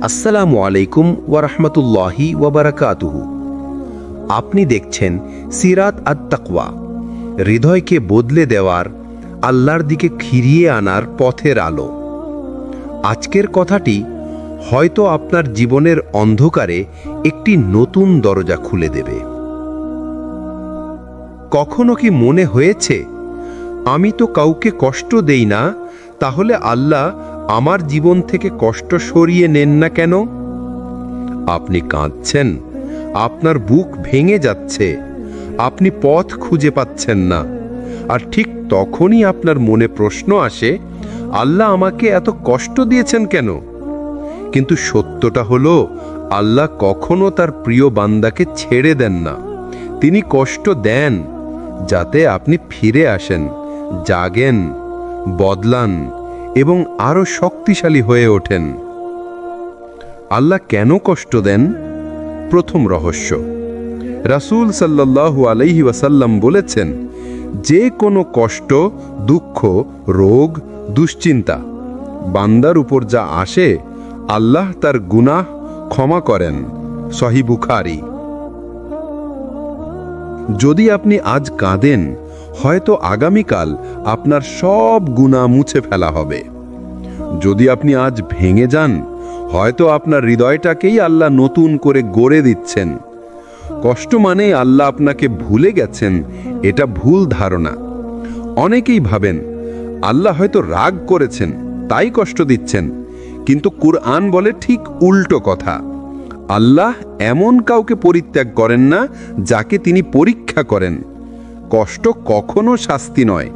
আসসালামু আলাইকুম ওয়া রাহমাতুল্লাহি ওয়া বারাকাতুহু। আপনি দেখছেন সিরাত আত-তাকওয়া, হৃদয়কে বদলে দেওয়ার, আল্লাহর দিকে ফিরিয়ে আনার পথের আলো। আজকের কথাটি হয়তো আপনার জীবনের অন্ধকারে একটি নতুন দরজা খুলে দেবে। কখনো কি মনে হয়েছে, আমি তো কাউকে কষ্ট দেই না, তাহলে আল্লাহ আমার জীবন থেকে কষ্ট সরিয়ে নেন না কেন? আপনি কাঁদছেন, আপনার বুক ভেঙে যাচ্ছে, আপনি পথ খুঁজে পাচ্ছেন না, আর ঠিক তখনই আপনার মনে প্রশ্ন আসে, আল্লাহ আমাকে এত কষ্ট দিয়েছেন কেন? কিন্তু সত্যটা হলো, আল্লাহ কখনো তার প্রিয় বান্দাকে ছেড়ে দেন না। তিনি কষ্ট দেন যাতে আপনি ফিরে আসেন, জাগেন, বদলান এবং আরো শক্তিশালী হয়ে ওঠেন। আল্লাহ কেন কষ্ট দেন? প্রথম রহস্য, রাসূল সাল্লাল্লাহু আলাইহি ওয়াসাল্লাম বলেছেন, যে কোনো কষ্ট, দুঃখ, রোগ, দুশ্চিন্তা বান্দার উপর যা আসে, আল্লাহ তার গুনাহ ক্ষমা করেন। সহিহ বুখারী। যদি আপনি আজ কাঁদেন, হয়তো আগামীকাল আপনার সব গুনাহ মুছে ফেলা হবে। যদি আপনি আজ ভেঙে যান, হয়তো আপনার হৃদয়টাকেই আল্লাহ নতুন করে গড়ে দিচ্ছেন। কষ্ট মানেই আল্লাহ আপনাকে ভুলে গেছেন, এটা ভুল ধারণা। অনেকেই ভাবেন আল্লাহ হয়তো রাগ করেছেন, তাই কষ্ট দিচ্ছেন, কিন্তু কুরআন বলে ঠিক উল্টো কথা। আল্লাহ এমন কাউকে পরিত্যাগ করেন না যাকে তিনি পরীক্ষা করেন। কষ্ট কখনো শাস্তি নয়।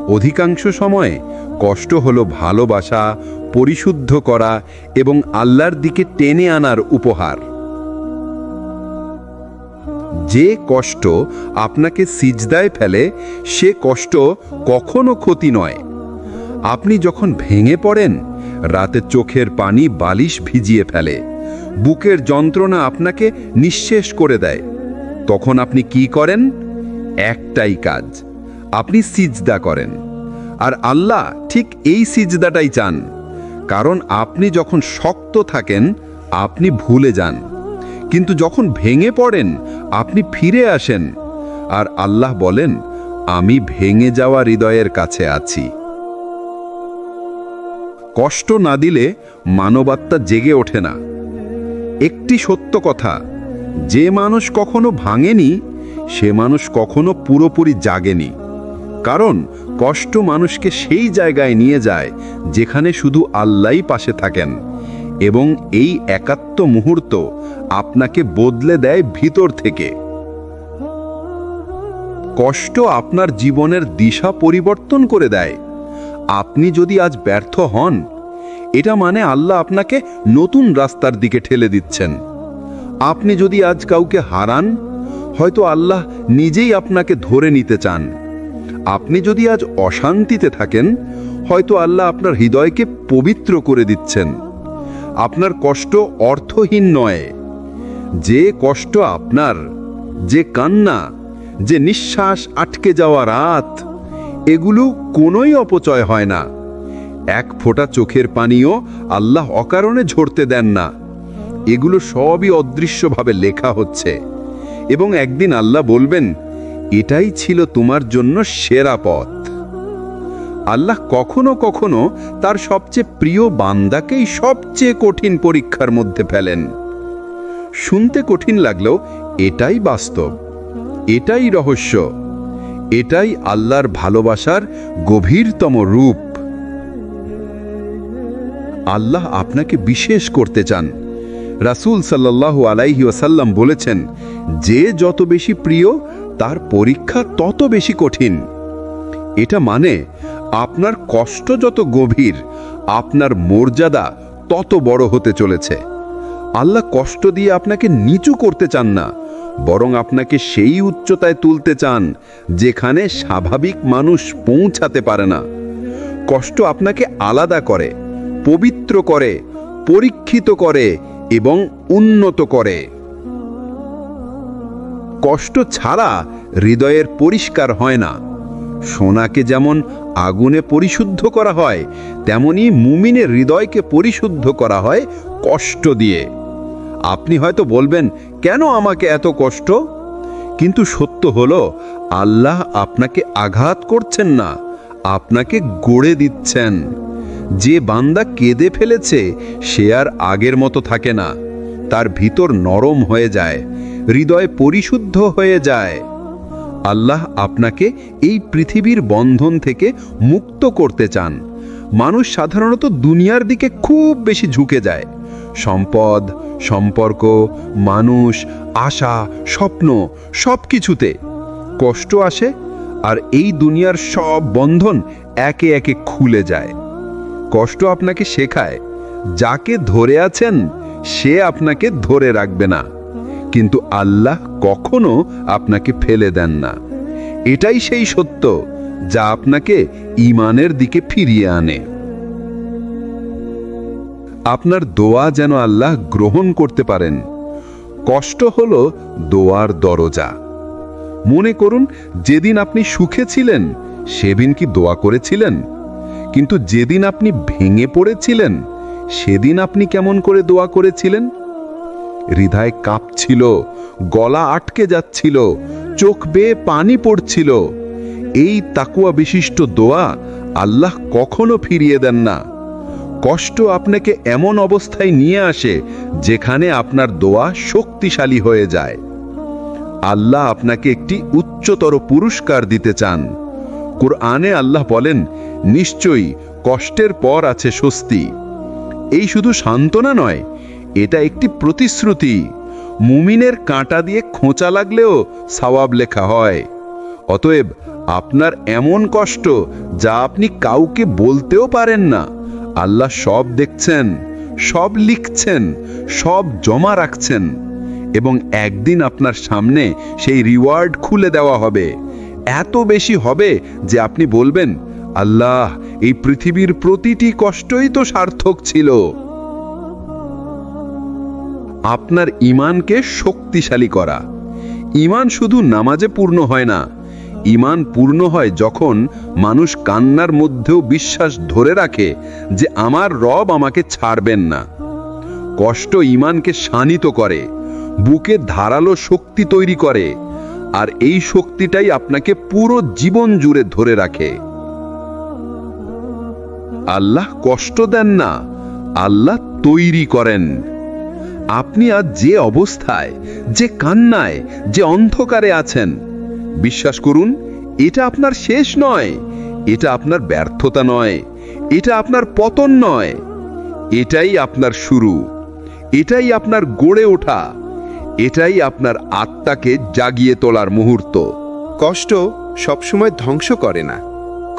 অধিকাংশ সময়ে কষ্ট হলো ভালোবাসা, পরিশুদ্ধ করা এবং আল্লাহর দিকে টেনে আনার উপহার। যে কষ্ট আপনাকে সিজদায় ফেলে, সে কষ্ট কখনো ক্ষতি নয়। আপনি যখন ভেঙে পড়েন, রাতে চোখের পানি বালিশ ভিজিয়ে ফেলে, বুকের যন্ত্রণা আপনাকে নিঃশেষ করে দেয়, তখন আপনি কি করেন? একটাই কাজ, আপনি সিজদা করেন। আর আল্লাহ ঠিক এই সিজদাটাই চান, কারণ আপনি যখন শক্ত থাকেন, আপনি ভুলে যান, কিন্তু যখন ভেঙে পড়েন, আপনি ফিরে আসেন। আর আল্লাহ বলেন, আমি ভেঙে যাওয়া হৃদয়ের কাছে আছি। কষ্ট না দিলে মানবাত্মা জেগে ওঠে না। একটি সত্য কথা, যে মানুষ কখনো ভাঙেনি, সে মানুষ কখনো পুরোপুরি জাগেনি। কারণ কষ্ট মানুষকে সেই জায়গায় নিয়ে যায় যেখানে শুধু আল্লাহই পাশে থাকেন, এবং এই একাত্ম মুহূর্ত আপনাকে বদলে দেয় ভিতর থেকে। কষ্ট আপনার জীবনের দিশা পরিবর্তন করে দেয়। আপনি যদি আজ ব্যর্থ হন, এটা মানে আল্লাহ আপনাকে নতুন রাস্তার দিকে ঠেলে দিচ্ছেন। আপনি যদি আজ কাউকে হারান, হয়তো আল্লাহ নিজেই আপনাকে ধরে নিতে চান। আপনি যদি আজ অশান্তিতে থাকেন, হয়তো আল্লাহ আপনার হৃদয়কে পবিত্র করে দিচ্ছেন। আপনার কষ্ট অর্থহীন নয়। যে কষ্ট আপনার, যে কান্না, যে নিঃশ্বাস আটকে যাওয়া রাত, এগুলো কোনোই অপচয় হয় না। এক ফোঁটা চোখের পানিও আল্লাহ অকারণে ঝরতে দেন না। এগুলো সবই অদৃশ্যভাবে লেখা হচ্ছে, এবং একদিন আল্লাহ বলবেন, এটাই ছিল তোমার জন্য সেরা পথ। আল্লাহ কখনো কখনো তার সবচেয়ে প্রিয় বান্দাকেই সবচেয়ে কঠিন পরীক্ষার মধ্যে ফেলেন। শুনতে কঠিন লাগলেও এটাই বাস্তব, এটাই রহস্য, এটাই আল্লাহর ভালোবাসার গভীরতম রূপ। আল্লাহ আপনাকে বিশেষ করতে চান। রাসূল সাল্লাল্লাহু আলাইহি ওয়াসাল্লাম বলেছেন, যে যত বেশি প্রিয়, তার পরীক্ষা তত বেশি কঠিন। এটা মানে আপনার কষ্ট যত গভীর, আপনার মর্যাদা তত বড় হতে চলেছে। আল্লাহ কষ্ট দিয়ে আপনাকে নিচু করতে চান না, বরং আপনাকে সেই উচ্চতায় তুলতে চান যেখানে স্বাভাবিক মানুষ পৌঁছাতে পারে না। কষ্ট আপনাকে আলাদা করে, পবিত্র করে, পরীক্ষিত করে এবং উন্নত করে। কষ্ট ছাড়া হৃদয়ের পরিষ্কার হয় না। সোনাকে যেমন আগুনে পরিশুদ্ধ করা হয়, তেমনি মুমিনের হৃদয়কে পরিশুদ্ধ করা হয় কষ্ট দিয়ে। আপনি হয়তো বলবেন, কেন আমাকে এত কষ্ট? কিন্তু সত্য হলো, আল্লাহ আপনাকে আঘাত করছেন না, আপনাকে গড়ে দিচ্ছেন। যে বান্দা কেঁদে ফেলেছে সে আর আগের মতো থাকে না, তার ভিতর নরম হয়ে যায়, হৃদয় পরিশুদ্ধ হয়ে যায়। আল্লাহ আপনাকে এই পৃথিবীর বন্ধন থেকে মুক্ত করতে চান। মানুষ সাধারণত দুনিয়ার দিকে খুব বেশি ঝুঁকে যায়। সম্পদ, সম্পর্ক, মানুষ, আশা, স্বপ্ন সব কিছুতে কষ্ট আসে, আর এই দুনিয়ার সব বন্ধন একে একে খুলে যায়। কষ্ট আপনাকে শেখায়, যাকে ধরে আছেন সে আপনাকে ধরে রাখবে না, কিন্তু আল্লাহ কখনো আপনাকে ফেলে দেন না। এটাই সেই সত্য যা আপনাকে ঈমানের দিকে ফিরিয়ে আনে। আপনার দোয়া যেন আল্লাহ গ্রহণ করতে পারেন। কষ্ট হলো দোয়ার দরজা। মনে করুন, যেদিন আপনি সুখে ছিলেন সেদিন কি দোয়া করেছিলেন? কিন্তু যেদিন আপনি ভেঙে পড়েছিলেন সেদিন আপনি কেমন করে দোয়া করেছিলেন? হৃদয় কাঁপছিল, গলা আটকে যাচ্ছিল, চোখ বেয়ে পানি পড়ছিল। এই তাকওয়া বিশিষ্ট দোয়া আল্লাহ কখনো ফিরিয়ে দেন না। কষ্ট আপনাকে এমন অবস্থায় নিয়ে আসে যেখানে আপনার দোয়া শক্তিশালী হয়ে যায়। আল্লাহ আপনাকে একটি উচ্চতর পুরস্কার দিতে চান। কুরআনে আল্লাহ বলেন, নিশ্চয়ই কষ্টের পর আছে স্বস্তি। এই শুধু সান্ত্বনা নয়, এটা একটি প্রতিশ্রুতি। মুমিনের কাঁটা দিয়ে খোঁচা লাগলেও সওয়াব লেখা হয়। অতএব আপনার এমন কষ্ট যা আপনি কাউকে বলতেও পারেন না, আল্লাহ সব দেখছেন, সব লিখছেন, সব জমা রাখছেন, এবং একদিন আপনার সামনে সেই রিওয়ার্ড খুলে দেওয়া হবে। এত বেশি হবে যে আপনি বলবেন, আল্লাহ, এই পৃথিবীর প্রতিটি কষ্টই তো সার্থক ছিল। আপনার ঈমানকে শক্তিশালী করা। ঈমান শুধু নামাজে পূর্ণ হয় না, ঈমান পূর্ণ হয় যখন মানুষ কান্নার মধ্যেও বিশ্বাস ধরে রাখে যে আমার রব আমাকে ছাড়বেন না। কষ্ট ঈমানকে শানিত করে, বুকে ধারালো শক্তি তৈরি করে, আর এই শক্তিটাই আপনাকে পুরো জীবন জুড়ে ধরে রাখে। আল্লাহ কষ্ট দেন না, আল্লাহ তৈরি করেন। আপনি আজ যে অবস্থায়, যে কান্নায়, যে অন্ধকারে আছেন, বিশ্বাস করুন, এটা আপনার শেষ নয়, এটা আপনার ব্যর্থতা নয়, এটা আপনার পতন নয়, এটাই আপনার শুরু, এটাই আপনার গড়ে ওঠা, এটাই আপনার আত্মাকে জাগিয়ে তোলার মুহূর্ত। কষ্ট সবসময় ধ্বংস করে না।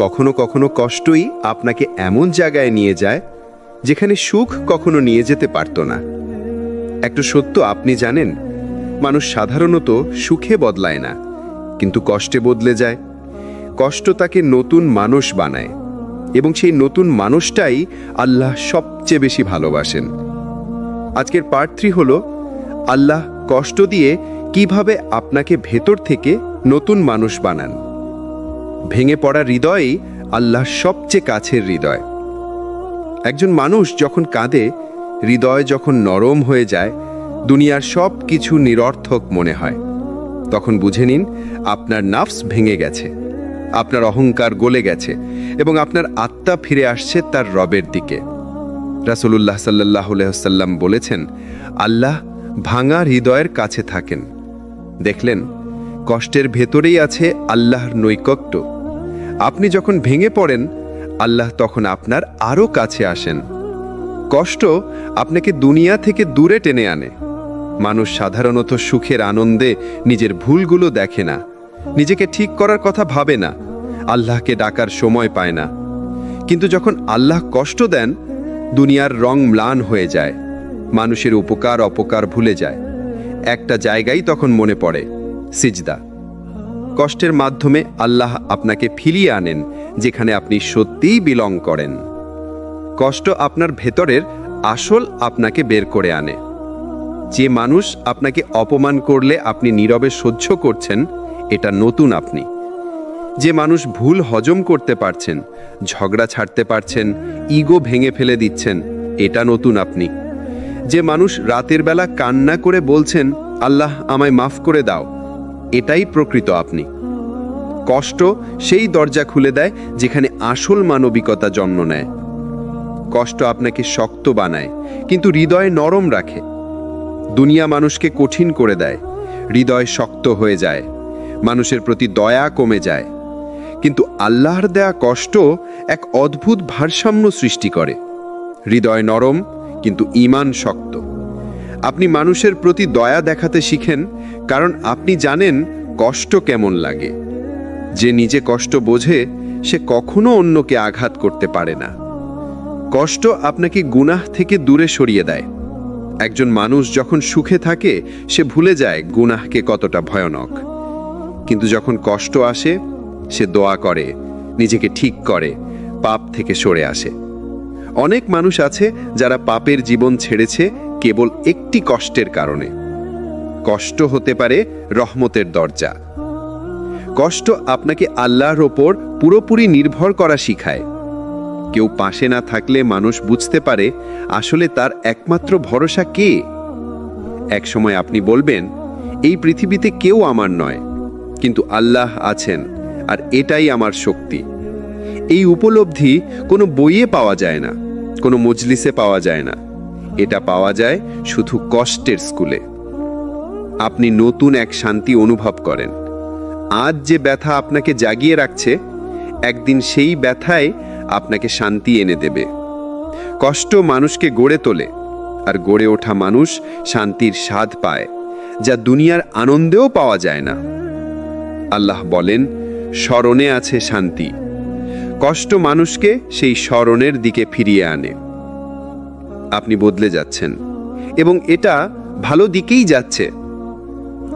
কখনো কখনো কষ্টই আপনাকে এমন জায়গায় নিয়ে যায় যেখানে সুখ কখনো নিয়ে যেতে পারত না। একটু সত্য আপনি জানেন, মানুষ সাধারণত সুখে বদলায় না, কিন্তু কষ্টে বদলে যায়। কষ্ট তাকে নতুন মানুষ বানায়, এবং সেই নতুন মানুষটাই আল্লাহ সবচেয়ে বেশি ভালোবাসেন। আজকের পার্ট 3 হলো আল্লাহ কষ্ট দিয়ে কিভাবে আপনাকে ভেতর থেকে নতুন মানুষ বানান। ভেঙে পড়া হৃদয়ই আল্লাহর সবচেয়ে কাছের হৃদয়। একজন মানুষ যখন কাঁদে, হৃদয় যখন নরম হয়ে যায়, দুনিয়ার সব কিছু নিরর্থক মনে হয়, তখন বুঝে নিন আপনার নাফস ভেঙে গেছে, আপনার অহংকার গলে গেছে, এবং আপনার আত্মা ফিরে আসছে তার রবের দিকে। রাসূলুল্লাহ সাল্লাল্লাহু আলাইহি ওয়াসাল্লাম বলেছেন, আল্লাহ ভাঙা হৃদয়ের কাছে থাকেন। দেখলেন, কষ্টের ভেতরেই আছে আল্লাহর নৈকট্য। আপনি যখন ভেঙে পড়েন, আল্লাহ তখন আপনার আরও কাছে আসেন। কষ্ট আপনাকে দুনিয়া থেকে দূরে টেনে আনে। মানুষ সাধারণত সুখের আনন্দে নিজের ভুলগুলো দেখে না, নিজেকে ঠিক করার কথা ভাবে না, আল্লাহকে ডাকার সময় পায় না। কিন্তু যখন আল্লাহ কষ্ট দেন, দুনিয়ার রং ম্লান হয়ে যায়, মানুষের উপকার অপকার ভুলে যায়। একটা জায়গায় তখন মনে পড়ে, সিজদা। কষ্টের মাধ্যমে আল্লাহ আপনাকে ফিরিয়ে আনেন যেখানে আপনি সত্যিই বিলং করেন। কষ্ট আপনার ভেতরের আসল আপনাকে বের করে আনে। যে মানুষ আপনাকে অপমান করলে আপনি নীরবে সহ্য করছেন, এটা নতুন আপনি। যে মানুষ ভুল হজম করতে পারছেন, ঝগড়া ছাড়তে পারছেন, ইগো ভেঙে ফেলে দিচ্ছেন, এটা নতুন আপনি। যে মানুষ রাতের বেলা কান্না করে বলছেন, আল্লাহ আমায় মাফ করে দাও, এটাই প্রকৃত আপনি। কষ্ট সেই দরজা খুলে দেয় যেখানে আসল মানবিকতা জন্ম নেয়। কষ্ট আপনাকে শক্ত বানায়, কিন্তু হৃদয় নরম রাখে। দুনিয়া মানুষকে কঠিন করে দেয়, হৃদয় শক্ত হয়ে যায়, মানুষের প্রতি দয়া কমে যায়। কিন্তু আল্লাহর দেয়া কষ্ট এক অদ্ভুত ভারসাম্য সৃষ্টি করে। হৃদয় নরম, কিন্তু ঈমান শক্ত। আপনি মানুষের প্রতি দয়া দেখাতে শিখেন, কারণ আপনি জানেন কষ্ট কেমন লাগে। যে নিজে কষ্ট বোঝে, সে কখনো অন্যকে আঘাত করতে পারে না। কষ্ট আপনাকে গুনাহ থেকে দূরে সরিয়ে দেয়। একজন মানুষ যখন সুখে থাকে, সে ভুলে যায় গুনাহকে কতটা ভয়ানক। কিন্তু যখন কষ্ট আসে, সে দোয়া করে, নিজেকে ঠিক করে, পাপ থেকে সরে আসে। অনেক মানুষ আছে যারা পাপের জীবন ছেড়েছে কেবল একটি কষ্টের কারণে। কষ্ট হতে পারে রহমতের দরজা। কষ্ট আপনাকে আল্লাহর ওপর পুরোপুরি নির্ভর করা শিখায়। কেউ পাশে না থাকলে মানুষ বুঝতে পারে আসলে তার একমাত্র ভরসা কে। একসময় আপনি বলবেন, এই পৃথিবীতে কেউ আমার নয়, কিন্তু আল্লাহ আছেন, আর এটাই আমার শক্তি। এই উপলব্ধি কোনো বইয়ে পাওয়া যায় না, কোনো মজলিসে পাওয়া যায় না। এটা পাওয়া যায় শুধু কষ্টের স্কুলে। আপনি নতুন এক শান্তি অনুভব করেন। আজ যে ব্যথা আপনাকে জাগিয়ে রাখছে, একদিন সেই ব্যথায় আপনাকে শান্তি এনে দেবে। কষ্ট মানুষকে গড়ে তোলে, আর গড়ে ওঠা মানুষ শান্তির স্বাদ পায়, যা দুনিয়ার আনন্দেও পাওয়া যায় না। আল্লাহ বলেন, স্মরণে আছে শান্তি। কষ্ট মানুষকে সেই স্মরণের দিকে ফিরিয়ে আনে। আপনি বদলে যাচ্ছেন, এবং এটা ভালো দিকেই যাচ্ছে।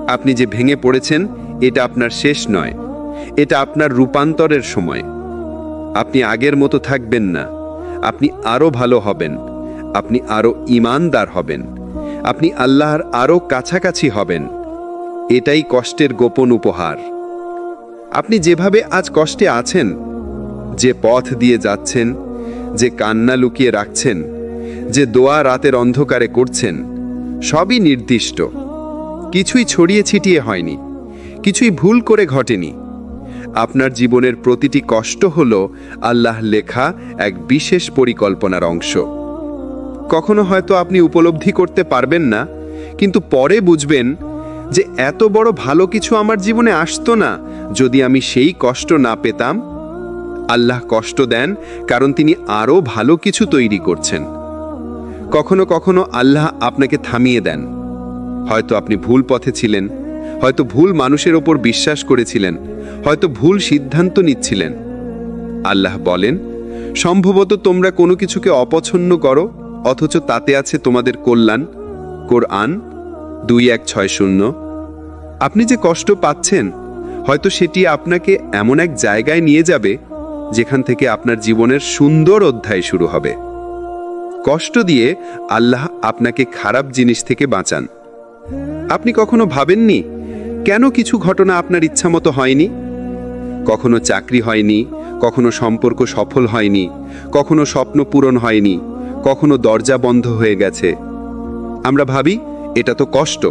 আপনি যে ভেঙে পড়েছেন, এটা আপনার শেষ নয়, এটা আপনার রূপান্তরের সময়। আপনি আগের মতো থাকবেন না, আপনি আরো ভালো হবেন, আপনি আরো ঈমানদার হবেন, আপনি আল্লাহর আরো কাছাকাছি হবেন। এটাই কষ্টের গোপন উপহার। আপনি যেভাবে আজ কষ্টে আছেন, যে পথ দিয়ে যাচ্ছেন, যে কান্না লুকিয়ে রাখছেন, যে দোয়া রাতের অন্ধকারে করছেন, সবই নির্দিষ্ট। কিছুই ছড়িয়ে ছিটিয়ে হয়নি, কিছুই ভুল করে ঘটেনি। আপনার জীবনের প্রতিটি কষ্ট হলো আল্লাহ লেখা এক বিশেষ পরিকল্পনার অংশ। কখনো হয়তো আপনি উপলব্ধি করতে পারবেন না, কিন্তু পরে বুঝবেন যে এত বড় ভালো কিছু আমার জীবনে আসতো না যদি আমি সেই কষ্ট না পেতাম। আল্লাহ কষ্ট দেন কারণ তিনি আরো ভালো কিছু তৈরি করছেন। কখনো কখনো আল্লাহ আপনাকে থামিয়ে দেন। হয়তো আপনি ভুল পথে ছিলেন, হয়তো ভুল মানুষের ওপর বিশ্বাস করেছিলেন, হয়তো ভুল সিদ্ধান্ত নিচ্ছিলেন। আল্লাহ বলেন, সম্ভবত তোমরা কোনো কিছুকে অপছন্দ করো, অথচ তাতে আছে তোমাদের কল্যাণ। কোরআন 2160। আপনি যে কষ্ট পাচ্ছেন, হয়তো সেটি আপনাকে এমন এক জায়গায় নিয়ে যাবে যেখান থেকে আপনার জীবনের সুন্দর অধ্যায় শুরু হবে। কষ্ট দিয়ে আল্লাহ আপনাকে খারাপ জিনিস থেকে বাঁচান। আপনি কখনো ভাবেননি কেন কিছু ঘটনা আপনার ইচ্ছামতো হয়নি? কখনো চাকরি হয়নি, কখনো সম্পর্ক সফল হয়নি, কখনো স্বপ্ন পূরণ হয়নি, কখনো দরজা বন্ধ হয়ে গেছে। আমরা ভাবি এটা তো কষ্ট,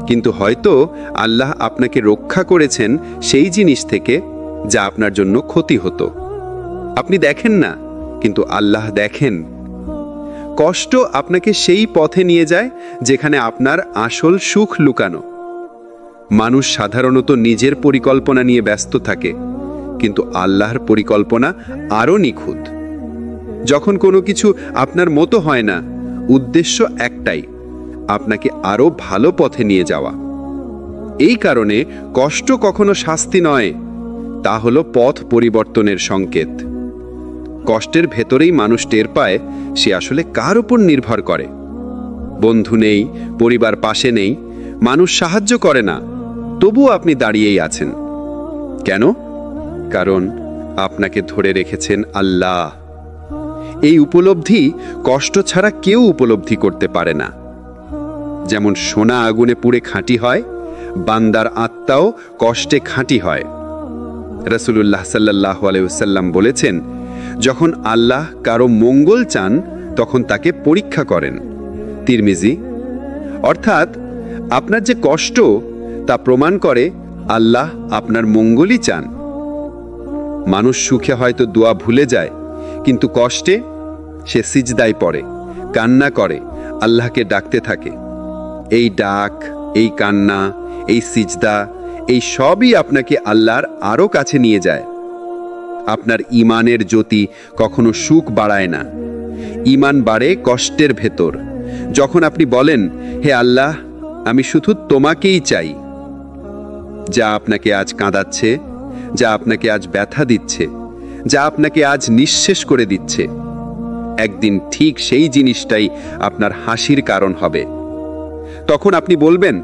কিন্তু হয়তো আল্লাহ আপনাকে রক্ষা করেছেন সেই জিনিস থেকে যা আপনার জন্য ক্ষতি হতো। আপনি দেখেন না, কিন্তু আল্লাহ দেখেন। কষ্ট আপনাকে সেই পথে নিয়ে যায় যেখানে আপনার আসল সুখ লুকানো। মানুষ সাধারণত নিজের পরিকল্পনা নিয়ে ব্যস্ত থাকে, কিন্তু আল্লাহর পরিকল্পনা আরো নিখুঁত। যখন কোনো কিছু আপনার মতো হয় না, উদ্দেশ্য একটাই, আপনাকে আরো ভালো পথে নিয়ে যাওয়া। এই কারণে কষ্ট কখনো শাস্তি নয়, তা হলো পথ পরিবর্তনের সংকেত। কষ্টের ভেতরেই মানুষ টের পায় সে আসলে কার উপর নির্ভর করে। বন্ধু নেই, পরিবার পাশে নেই, মানুষ সাহায্য করে না, তবুও আপনি দাঁড়িয়েই আছেন। কেন? কারণ আপনাকে ধরে রেখেছেন আল্লাহ। এই উপলব্ধি কষ্ট ছাড়া কেউ উপলব্ধি করতে পারে না। যেমন সোনা আগুনে পুড়ে খাঁটি হয়, বান্দার আত্মাও কষ্টে খাঁটি হয়। রাসূলুল্লাহ সাল্লাল্লাহু আলাইহি ওয়াসাল্লাম বলেছেন, যখন আল্লাহ কারো মঙ্গল চান তখন তাকে পরীক্ষা করেন। তিরমিজি। অর্থাৎ আপনার যে কষ্ট তা প্রমাণ করে আল্লাহ আপনার মঙ্গলই চান। মানুষ সুখে হয়তো দোয়া ভুলে যায়, কিন্তু কষ্টে সে সিজদায় পড়ে, কান্না করে, আল্লাহকে ডাকতে থাকে। এই ডাক, এই কান্না, এই সিজদা, এই সবই আপনাকে আল্লাহর আরও কাছে নিয়ে যায়। আপনার ঈমানের জ্যোতি কখনো সুখ বাড়ায় না, ঈমান বাড়ে কষ্টের ভেতর। যখন আপনি বলেন, হে আল্লাহ, আমি শুধু তোমাকেই চাই, যা আপনাকে আজ কাঁদাচ্ছে, যা আপনাকে আজ ব্যথা দিচ্ছে, যা আপনাকে আজ নিঃশেষ করে দিচ্ছে, একদিন ঠিক সেই জিনিসটাই আপনার হাসির কারণ হবে। তখন আপনি বলবেন,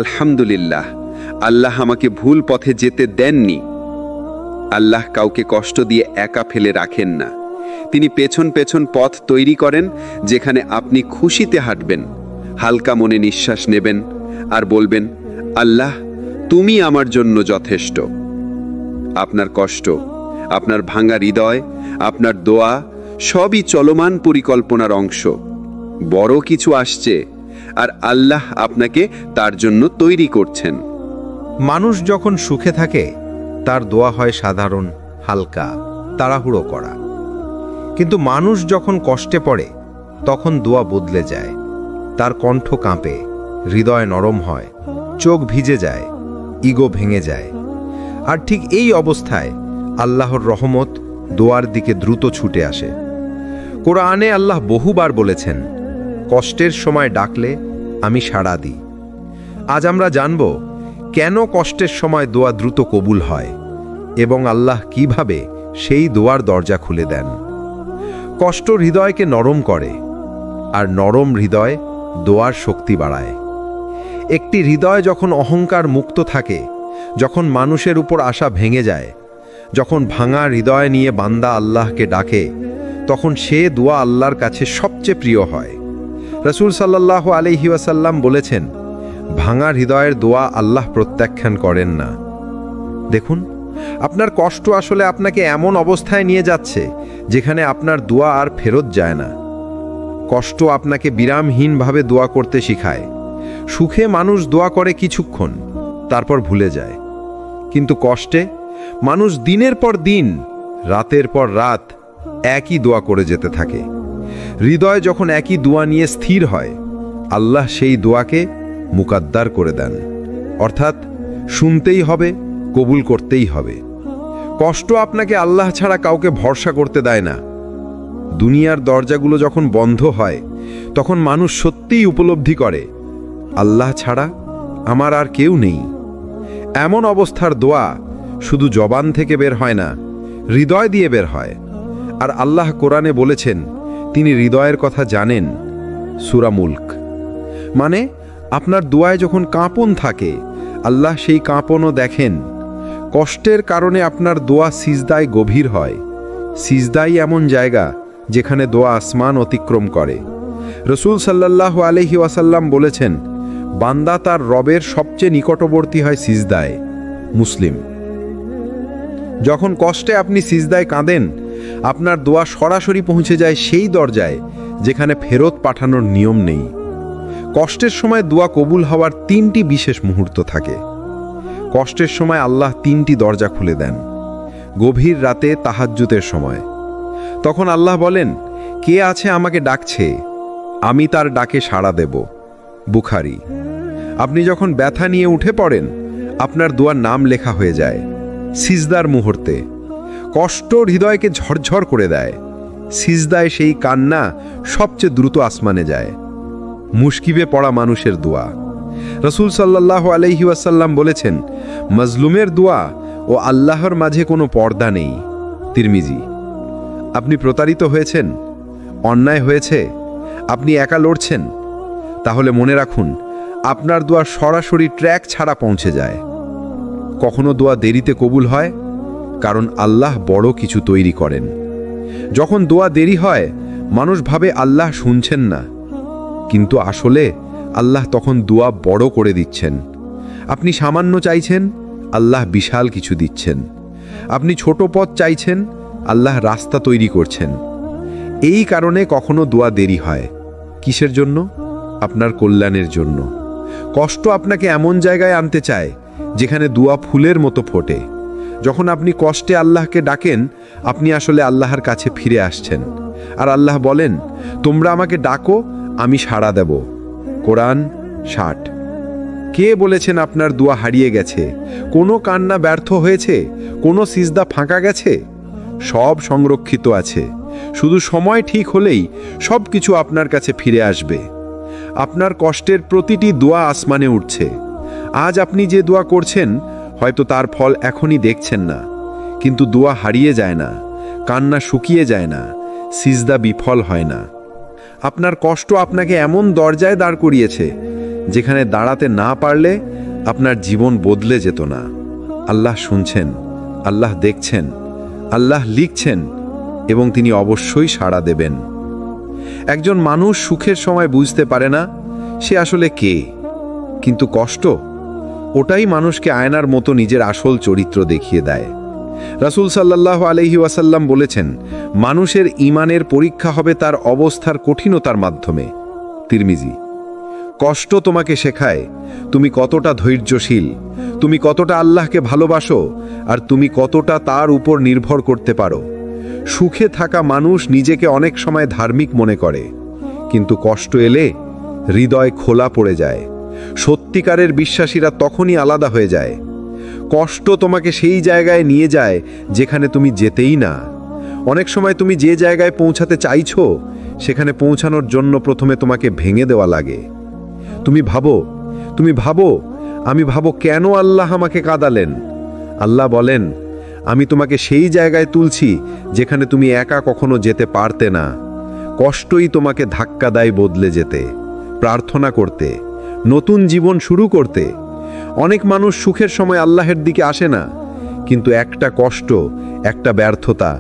আলহামদুলিল্লাহ, আল্লাহ আমাকে ভুল পথে যেতে দেননি। আল্লাহ কাউকে কষ্ট দিয়ে একা ফেলে রাখেন না। তিনি পেছন পেছন পথ তৈরি করেন, যেখানে আপনি খুশিতে হাঁটবেন, হালকা মনে নিঃশ্বাস নেবেন আর বলবেন, আল্লাহ, তুমি আমার জন্য যথেষ্ট। আপনার কষ্ট, আপনার ভাঙা হৃদয়, আপনার দোয়া সবই চলমান পরিকল্পনার অংশ। বড় কিছু আসছে আর আল্লাহ আপনাকে তার জন্য তৈরি করছেন। মানুষ যখন সুখে থাকে তার দোয়া হয় সাধারণ, হালকা, তাড়াহুড়ো করা। কিন্তু মানুষ যখন কষ্টে পড়ে তখন দোয়া বদলে যায়। তার কণ্ঠ কাঁপে, হৃদয় নরম হয়, চোখ ভিজে যায়, ইগো ভেঙে যায়। আর ঠিক এই অবস্থায় আল্লাহর রহমত দোয়ার দিকে দ্রুত ছুটে আসে। কোরআনে আল্লাহ বহুবার বলেছেন, কষ্টের সময় ডাকলে আমি সাড়া দিই। আজ আমরা জানব কেন কষ্টের সময় দোয়া দ্রুত কবুল হয় এবং আল্লাহ কিভাবে সেই দোয়ার দরজা খুলে দেন। কষ্ট হৃদয়কে নরম করে, আর নরম হৃদয় দোয়ার শক্তি বাড়ায়। একটি হৃদয় যখন অহংকার মুক্ত থাকে, যখন মানুষের উপর আশা ভেঙে যায়, যখন ভাঙা হৃদয় নিয়ে বান্দা আল্লাহকে ডাকে, তখন সে দোয়া আল্লাহর কাছে সবচেয়ে প্রিয় হয়। রাসূল সাল্লাল্লাহু আলাইহি ওয়াসাল্লাম বলেছেন, ভাঙা হৃদয়ের দোয়া আল্লাহ প্রত্যাখ্যান করেন না। দেখুন, আপনার কষ্ট আসলে আপনাকে এমন অবস্থায় নিয়ে যাচ্ছে যেখানে আপনার দোয়া আর ফেরত যায় না। কষ্ট আপনাকে বিরামহীনভাবে দোয়া করতে শিখায়। সুখে মানুষ দোয়া করে কিছুক্ষণ, তারপর ভুলে যায়। কিন্তু কষ্টে মানুষ দিনের পর দিন, রাতের পর রাত একই দোয়া করে যেতে থাকে। হৃদয় যখন একই দোয়া নিয়ে স্থির হয়, আল্লাহ সেই দোয়াকে মুকাদ্দার করে দেন। অর্থাৎ শুনতেই হবে, কবুল করতেই হবে। কষ্ট আপনাকে আল্লাহ ছাড়া কাউকে ভরসা করতে দেয় না। দুনিয়ার দরজাগুলো যখন বন্ধ হয়, তখন মানুষ সত্যিই উপলব্ধি করে, আল্লাহ ছাড়া আমার আর কেউ নেই। এমন অবস্থার দোয়া শুধু জবান থেকে বের হয় না, হৃদয় দিয়ে বের হয়। আর আল্লাহ কোরআনে বলেছেন, তিনি হৃদয়ের কথা জানেন। সূরা মুলক। মানে আপনার দোয়ায় যখন কাঁপন থাকে, আল্লাহ সেই কাঁপনও দেখেন। কষ্টের কারণে আপনার দোয়া সিজদায় গভীর হয়। সিজদাই এমন জায়গা যেখানে দোয়া আসমান অতিক্রম করে। রাসূল সাল্লাল্লাহু আলাইহি ওয়াসাল্লাম বলেছেন, বান্দা তার রবের সবচেয়ে নিকটবর্তী হয় সিজদায়। মুসলিম। যখন কষ্টে আপনি সিজদায় কাঁদেন, আপনার দোয়া সরাসরি পৌঁছে যায় সেই দরজায় যেখানে ফেরত পাঠানোর নিয়ম নেই। কষ্টের সময় দোয়া কবুল হওয়ার 3টি বিশেষ মুহূর্ত থাকে। কষ্টের সময় আল্লাহ 3টি দরজা খুলে দেন। গভীর রাতে তাহাজ্জুদের সময়, তখন আল্লাহ বলেন, কে আছে আমাকে ডাকছে, আমি তার ডাকে সাড়া দেব। বুখারী। আপনি যখন ব্যথা নিয়ে উঠে পড়েন, আপনার দোয়ার নাম লেখা হয়ে যায়। সিজদার মুহূর্তে কষ্ট হৃদয়কে ঝরঝর করে দেয়। সিজদায় সেই কান্না সবচেয়ে দ্রুত আসমানে যায়। মুশকিবে পড়া মানুষের দোয়া। রাসূল সাল্লাল্লাহু আলাইহি ওয়াসাল্লাম বলেছেন, মাজলুমের দোয়া ও আল্লাহর মাঝে কোনো পর্দা নেই। তিরমিজি। আপনি প্রতারিত হয়েছেন, অন্যায় হয়েছে, আপনি একা লড়ছেন, তাহলে মনে রাখুন, আপনার দোয়া সরাসরি ট্র্যাক ছাড়া পৌঁছে যায়। কখনো দোয়া দেরিতে কবুল হয়, কারণ আল্লাহ বড় কিছু তৈরি করেন। যখন দোয়া দেরি হয়, মানুষ ভাবে আল্লাহ শুনছেন না, কিন্তু আসলে আল্লাহ তখন দোয়া বড় করে দিচ্ছেন। আপনি সামান্য চাইছেন, আল্লাহ বিশাল কিছু দিচ্ছেন। আপনি ছোট পথ চাইছেন, আল্লাহ রাস্তা তৈরি করছেন। এই কারণে কখনো দোয়া দেরি হয়। কিসের জন্য? আপনার কল্যাণের জন্য। কষ্ট আপনাকে এমন জায়গায় আনতে চায় যেখানে দোয়া ফুলের মতো ফোটে। যখন আপনি কষ্টে আল্লাহকে ডাকেন, আপনি আসলে আল্লাহর কাছে ফিরে আসছেন। আর আল্লাহ বলেন, তোমরা আমাকে ডাকো, আমি সাড়া দেব। কোরআন 60। কে বলেছেন আপনার দোয়া হারিয়ে গেছে? কোনো কান্না ব্যর্থ হয়েছে? কোনো সিজদা ফাঁকা গেছে? সব সংরক্ষিত আছে। শুধু সময় ঠিক হলেই সব কিছু আপনার কাছে ফিরে আসবে। আপনার কষ্টের প্রতিটি দোয়া আসমানে উঠছে। আজ আপনি যে দোয়া করছেন, হয়তো তার ফল এখনই দেখছেন না, কিন্তু দোয়া হারিয়ে যায় না, কান্না শুকিয়ে যায় না, সিজদা বিফল হয় না। আপনার কষ্ট আপনাকে এমন দরজায় দাঁড় করিয়েছে যেখানে দাঁড়াতে না পারলে আপনার জীবন বদলে যেত না। আল্লাহ শুনছেন, আল্লাহ দেখছেন, আল্লাহ লিখছেন, এবং তিনি অবশ্যই সাড়া দেবেন। একজন মানুষ সুখের সময় বুঝতে পারে না সে আসলে কে, কিন্তু কষ্ট, ওটাই মানুষকে আয়নার মতো নিজের আসল চরিত্র দেখিয়ে দেয়। রাসূল সাল্লাল্লাহু আলাইহি ওয়াসাল্লাম বলেছেন, মানুষের ঈমানের পরীক্ষা হবে তার অবস্থার কঠিনতার মাধ্যমে। তিরমিজি। কষ্ট তোমাকে শেখায় তুমি কতটা ধৈর্যশীল, তুমি কতটা আল্লাহকে ভালোবাসো, আর তুমি কতটা তার উপর নির্ভর করতে পারো। সুখে থাকা মানুষ নিজেকে অনেক সময় ধার্মিক মনে করে, কিন্তু কষ্ট এলে হৃদয় খোলা পড়ে যায়। সত্যিকারের বিশ্বাসীরা তখনই আলাদা হয়ে যায়। কষ্ট তোমাকে সেই জায়গায় নিয়ে যায় যেখানে তুমি যেতেই না। অনেক সময় তুমি যে জায়গায় পৌঁছাতে চাইছো, সেখানে পৌঁছানোর জন্য প্রথমে তোমাকে ভেঙে দেওয়া লাগে। তুমি ভাবো আমি ভাবো কেন আল্লাহ আমাকে কাঁদালেন? আল্লাহ বলেন, আমি তোমাকে সেই জায়গায় তুলছি যেখানে তুমি একা কখনো যেতে পারতে না। কষ্টই তোমাকে ধাক্কা দেয় বদলে যেতে, প্রার্থনা করতে, নতুন জীবন শুরু করতে। অনেক মানুষ সুখের সময় আল্লাহের দিকে আসে না, কিন্তু একটা কষ্ট, একটা ব্যর্থতা,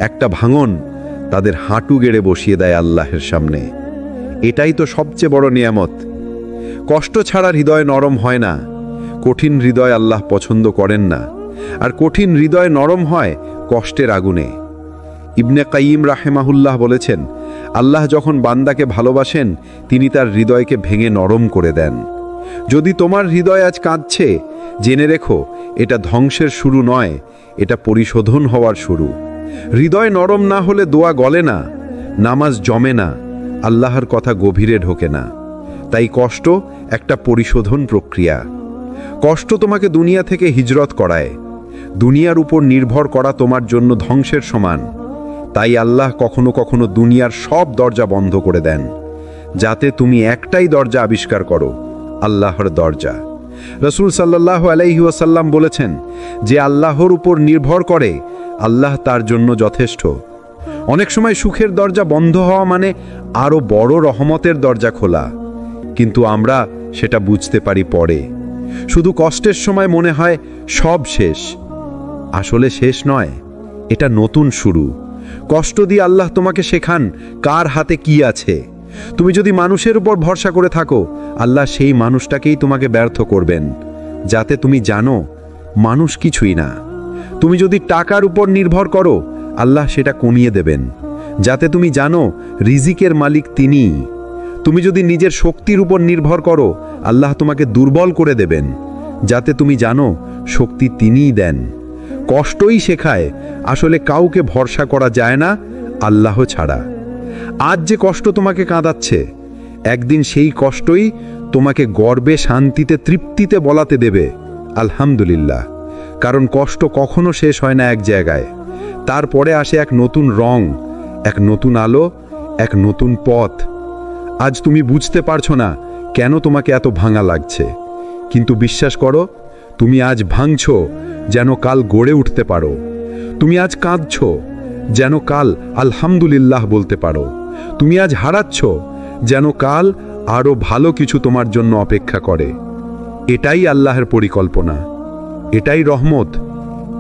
একটা ভাঙন তাদের হাঁটু গেড়ে বসিয়ে দেয় আল্লাহের সামনে। এটাই তো সবচেয়ে বড় নিয়ামত। কষ্ট ছাড়া হৃদয় নরম হয় না। কঠিন হৃদয় আল্লাহ পছন্দ করেন না, আর কঠিন হৃদয় নরম হয় কষ্টের আগুনে। ইবনে কাইয়িম রাহেমাহুল্লাহ বলেছেন, আল্লাহ যখন বান্দাকে ভালোবাসেন, তিনি তার হৃদয়কে ভেঙে নরম করে দেন। যদি তোমার হৃদয় আজ কাঁদছে, জেনে রেখো এটা ধ্বংসের শুরু নয়, এটা পরিশোধন হওয়ার শুরু। হৃদয় নরম না হলে দোয়া গলে না, নামাজ জমে না, আল্লাহর কথা গভীরে ঢোকে না। তাই কষ্ট একটা পরিশোধন প্রক্রিয়া। কষ্ট তোমাকে দুনিয়া থেকে হিজরত করায়। দুনিয়ার উপর নির্ভর করা তোমার জন্য ধ্বংসের সমান। তাই আল্লাহ কখনো কখনো দুনিয়ার সব দরজা বন্ধ করে দেন, যাতে তুমি একটাই দরজা আবিষ্কার করো, আল্লাহর দরজা। রাসূল সাল্লাল্লাহু আলাইহি ওয়াসাল্লাম বলেছেন, যে আল্লাহর উপর নির্ভর করে আল্লাহ তার জন্য যথেষ্ট। অনেক সময় সুখের দরজা বন্ধ হওয়া মানে আরো বড় রহমতের দরজা খোলা, কিন্তু আমরা সেটা বুঝতে পারি পরে। শুধু কষ্টের সময় মনে হয় সব শেষ। আসলে শেষ নয়, এটা নতুন শুরু। কষ্ট দিয়ে আল্লাহ তোমাকে শেখান কার হাতে কি আছে। তুমি যদি মানুষের উপর ভরসা করে থাকো, আল্লাহ সেই মানুষটাকেই তোমাকে ব্যর্থ করবেন, যাতে তুমি জানো মানুষ কিছুই না। তুমি যদি টাকার উপর নির্ভর করো, আল্লাহ সেটা কমিয়ে দেবেন, যাতে তুমি জানো রিজিকের মালিক তিনিই। তুমি যদি নিজের শক্তির উপর নির্ভর করো, আল্লাহ তোমাকে দুর্বল করে দেবেন, যাতে তুমি জানো শক্তি তিনিই দেন। কষ্টই শেখায় আসলে কাউকে ভরসা করা যায় না আল্লাহ ছাড়া। আজ যে কষ্ট তোমাকে কাঁদাচ্ছে, একদিন সেই কষ্টই তোমাকে গর্বে, শান্তিতে, তৃপ্তিতে বলাতে দেবে আলহামদুলিল্লাহ। কারণ কষ্ট কখনো শেষ হয় না এক জায়গায়। তারপরে আসে এক নতুন রং, এক নতুন আলো, এক নতুন পথ। আজ তুমি বুঝতে পারছো না কেন তোমাকে এত ভাঙা লাগছে, কিন্তু বিশ্বাস করো, তুমি আজ ভাঙছো যেন কাল গড়ে উঠতে পারো। তুমি আজ কাঁদছো যেন কাল আলহামদুলিল্লাহ বলতে পারো। তুমি আজ হারাচ্ছ যেন কাল আরো ভালো কিছু তোমার জন্য অপেক্ষা করে। এটাই আল্লাহর পরিকল্পনা, এটাই রহমত,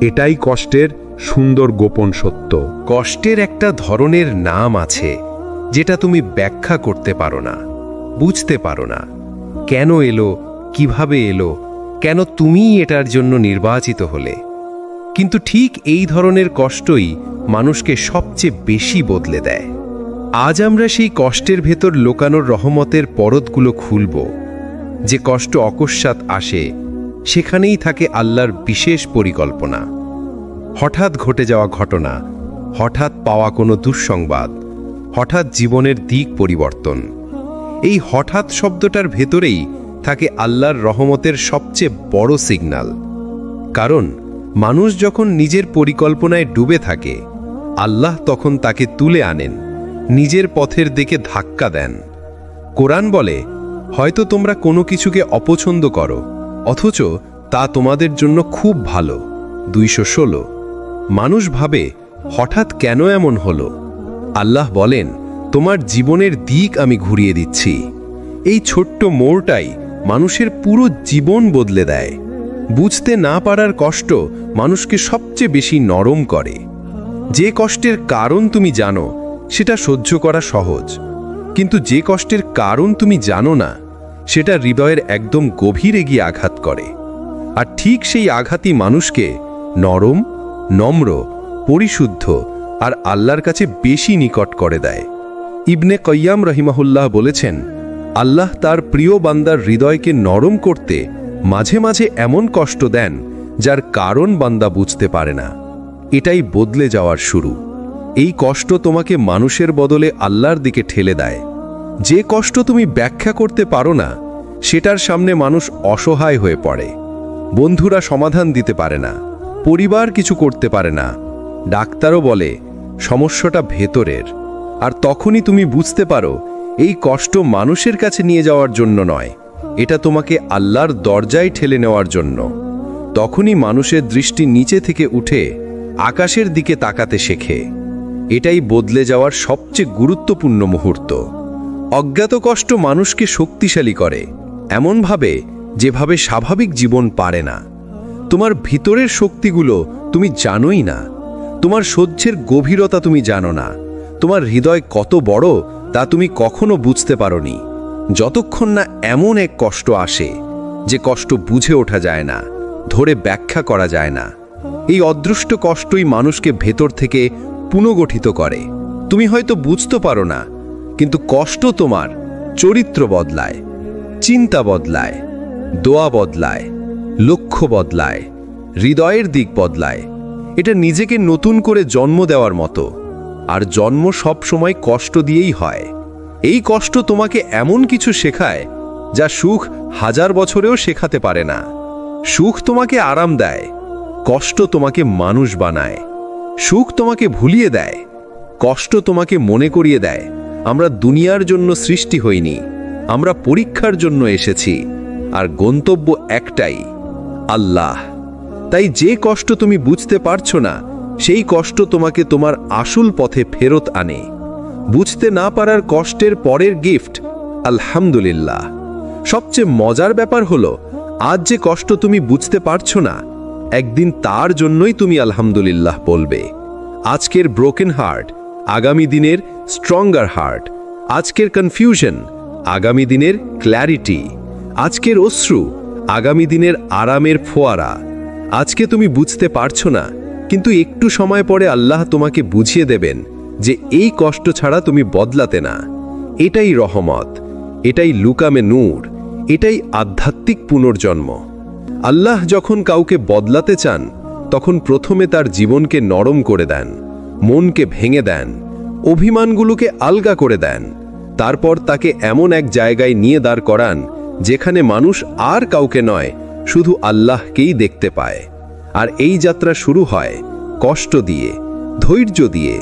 এটাই কষ্টের সুন্দর গোপন সত্য। কষ্টের একটা ধরনের নাম আছে যেটা তুমি ব্যাখ্যা করতে পারো না, বুঝতে পারো না। কেন এলো, কিভাবে এলো, কেন তুমিই এটার জন্য নির্বাচিত হলে। কিন্তু ঠিক এই ধরনের কষ্টই মানুষকে সবচেয়ে বেশি বদলে দেয়। আজ আমরা সেই কষ্টের ভেতর লোকানোর রহমতের পরতগুলো খুলব। যে কষ্ট অকস্মাৎ আসে, সেখানেই থাকে আল্লাহর বিশেষ পরিকল্পনা। হঠাৎ ঘটে যাওয়া ঘটনা, হঠাৎ পাওয়া কোনো দুঃসংবাদ, হঠাৎ জীবনের দিক পরিবর্তন। এই হঠাৎ শব্দটার ভেতরেই থাকে আল্লাহর রহমতের সবচেয়ে বড় সিগন্যাল। কারণ মানুষ যখন নিজের পরিকল্পনায় ডুবে থাকে, আল্লাহ তখন তাকে তুলে আনেন, নিজের পথের দিকে ধাক্কা দেন। কোরআন বলে, হয়তো তোমরা কোনো কিছুকে অপছন্দ করো, অথচ তা তোমাদের জন্য খুব ভালো। 216। মানুষ ভাবে, হঠাৎ কেন এমন হলো? আল্লাহ বলেন, তোমার জীবনের দিক আমি ঘুরিয়ে দিচ্ছি। এই ছোট্ট মোড়টাই মানুষের পুরো জীবন বদলে দেয়। বুঝতে না পারার কষ্ট মানুষকে সবচেয়ে বেশি নরম করে। যে কষ্টের কারণ তুমি জানো, সেটা সহ্য করা সহজ, কিন্তু যে কষ্টের কারণ তুমি জানো না, সেটা হৃদয়ের একদম গভীরে গিয়ে আঘাত করে। আর ঠিক সেই আঘাতই মানুষকে নরম, নম্র, পরিশুদ্ধ আর আল্লাহর কাছে বেশি নিকট করে দেয়। ইবনে কয়্যাম রহিমাহুল্লাহ বলেছেন, আল্লাহ তার প্রিয় বান্দার হৃদয়কে নরম করতে মাঝে মাঝে এমন কষ্ট দেন, যার কারণ বান্দা বুঝতে পারে না। এটাই বদলে যাওয়ার শুরু। এই কষ্ট তোমাকে মানুষের বদলে আল্লাহর দিকে ঠেলে দেয়। যে কষ্ট তুমি ব্যাখ্যা করতে পারো না, সেটার সামনে মানুষ অসহায় হয়ে পড়ে। বন্ধুরা সমাধান দিতে পারে না, পরিবার কিছু করতে পারে না, ডাক্তারও বলে সমস্যাটা ভেতরের। আর তখনই তুমি বুঝতে পারো, এই কষ্ট মানুষের কাছে নিয়ে যাওয়ার জন্য নয়, এটা তোমাকে আল্লাহর দরজায় ঠেলে নেওয়ার জন্য। তখনই মানুষের দৃষ্টি নিচে থেকে উঠে আকাশের দিকে তাকাতে শেখে। এটাই বদলে যাওয়ার সবচেয়ে গুরুত্বপূর্ণ মুহূর্ত। অজ্ঞাত কষ্ট মানুষকে শক্তিশালী করে, এমনভাবে যেভাবে স্বাভাবিক জীবন পারে না। তোমার ভিতরের শক্তিগুলো তুমি জানোই না, তোমার সহ্যের গভীরতা তুমি জানো না, তোমার হৃদয় কত বড় তা তুমি কখনো বুঝতে পারোনি, যতক্ষণ না এমন এক কষ্ট আসে যে কষ্ট বুঝে ওঠা যায় না, ধরে ব্যাখ্যা করা যায় না। এই অদৃষ্ট কষ্টই মানুষকে ভেতর থেকে পুনর্গঠিত করে। তুমি হয়তো বুঝতে পারো না, কিন্তু কষ্ট তোমার চরিত্র বদলায়, চিন্তা বদলায়, দোয়া বদলায়, লক্ষ্য বদলায়, হৃদয়ের দিক বদলায়। এটা নিজেকে নতুন করে জন্ম দেওয়ার মতো। আর জন্ম সব সময় কষ্ট দিয়েই হয়। এই কষ্ট তোমাকে এমন কিছু শেখায় যা সুখ 1000 বছরেও শেখাতে পারে না। সুখ তোমাকে আরাম দেয়, কষ্ট তোমাকে মানুষ বানায়। সুখ তোমাকে ভুলিয়ে দেয়, কষ্ট তোমাকে মনে করিয়ে দেয় আমরা দুনিয়ার জন্য সৃষ্টি হইনি, আমরা পরীক্ষার জন্য এসেছি, আর গন্তব্য একটাই, আল্লাহ। তাই যে কষ্ট তুমি বুঝতে পারছো না, সেই কষ্ট তোমাকে তোমার আসল পথে ফেরত আনে। বুঝতে না পারার কষ্টের পরের গিফট আলহামদুলিল্লাহ। সবচেয়ে মজার ব্যাপার হলো, আজ যে কষ্ট তুমি বুঝতে পারছো না, একদিন তার জন্যই তুমি আলহামদুলিল্লাহ বলবে। আজকের ব্রোকেন হার্ট আগামী দিনের স্ট্রঙ্গার হার্ট, আজকের কনফিউশন আগামী দিনের ক্ল্যারিটি, আজকের অশ্রু আগামী দিনের আরামের ফোয়ারা। আজকে তুমি বুঝতে পারছো না, কিন্তু একটু সময় পরে আল্লাহ তোমাকে বুঝিয়ে দেবেন যে এই কষ্ট ছাড়া তুমি বদলাতে না। এটাই রহমত, এটাই লুকামে নূর, এটাই আধ্যাত্মিক পুনর্জন্ম। আল্লাহ যখন কাউকে বদলাতে চান, তখন প্রথমে তার জীবনকে নরম করে দেন, মনকে ভেঙে দেন, অভিমানগুলোকে আলগা করে দেন। তারপর তাকে এমন এক জায়গায় নিয়ে দাঁড় করান যেখানে মানুষ আর কাউকে নয়, শুধু আল্লাহকেই দেখতে পায়। আর এই যাত্রা শুরু হয় কষ্ট দিয়ে, ধৈর্য দিয়ে,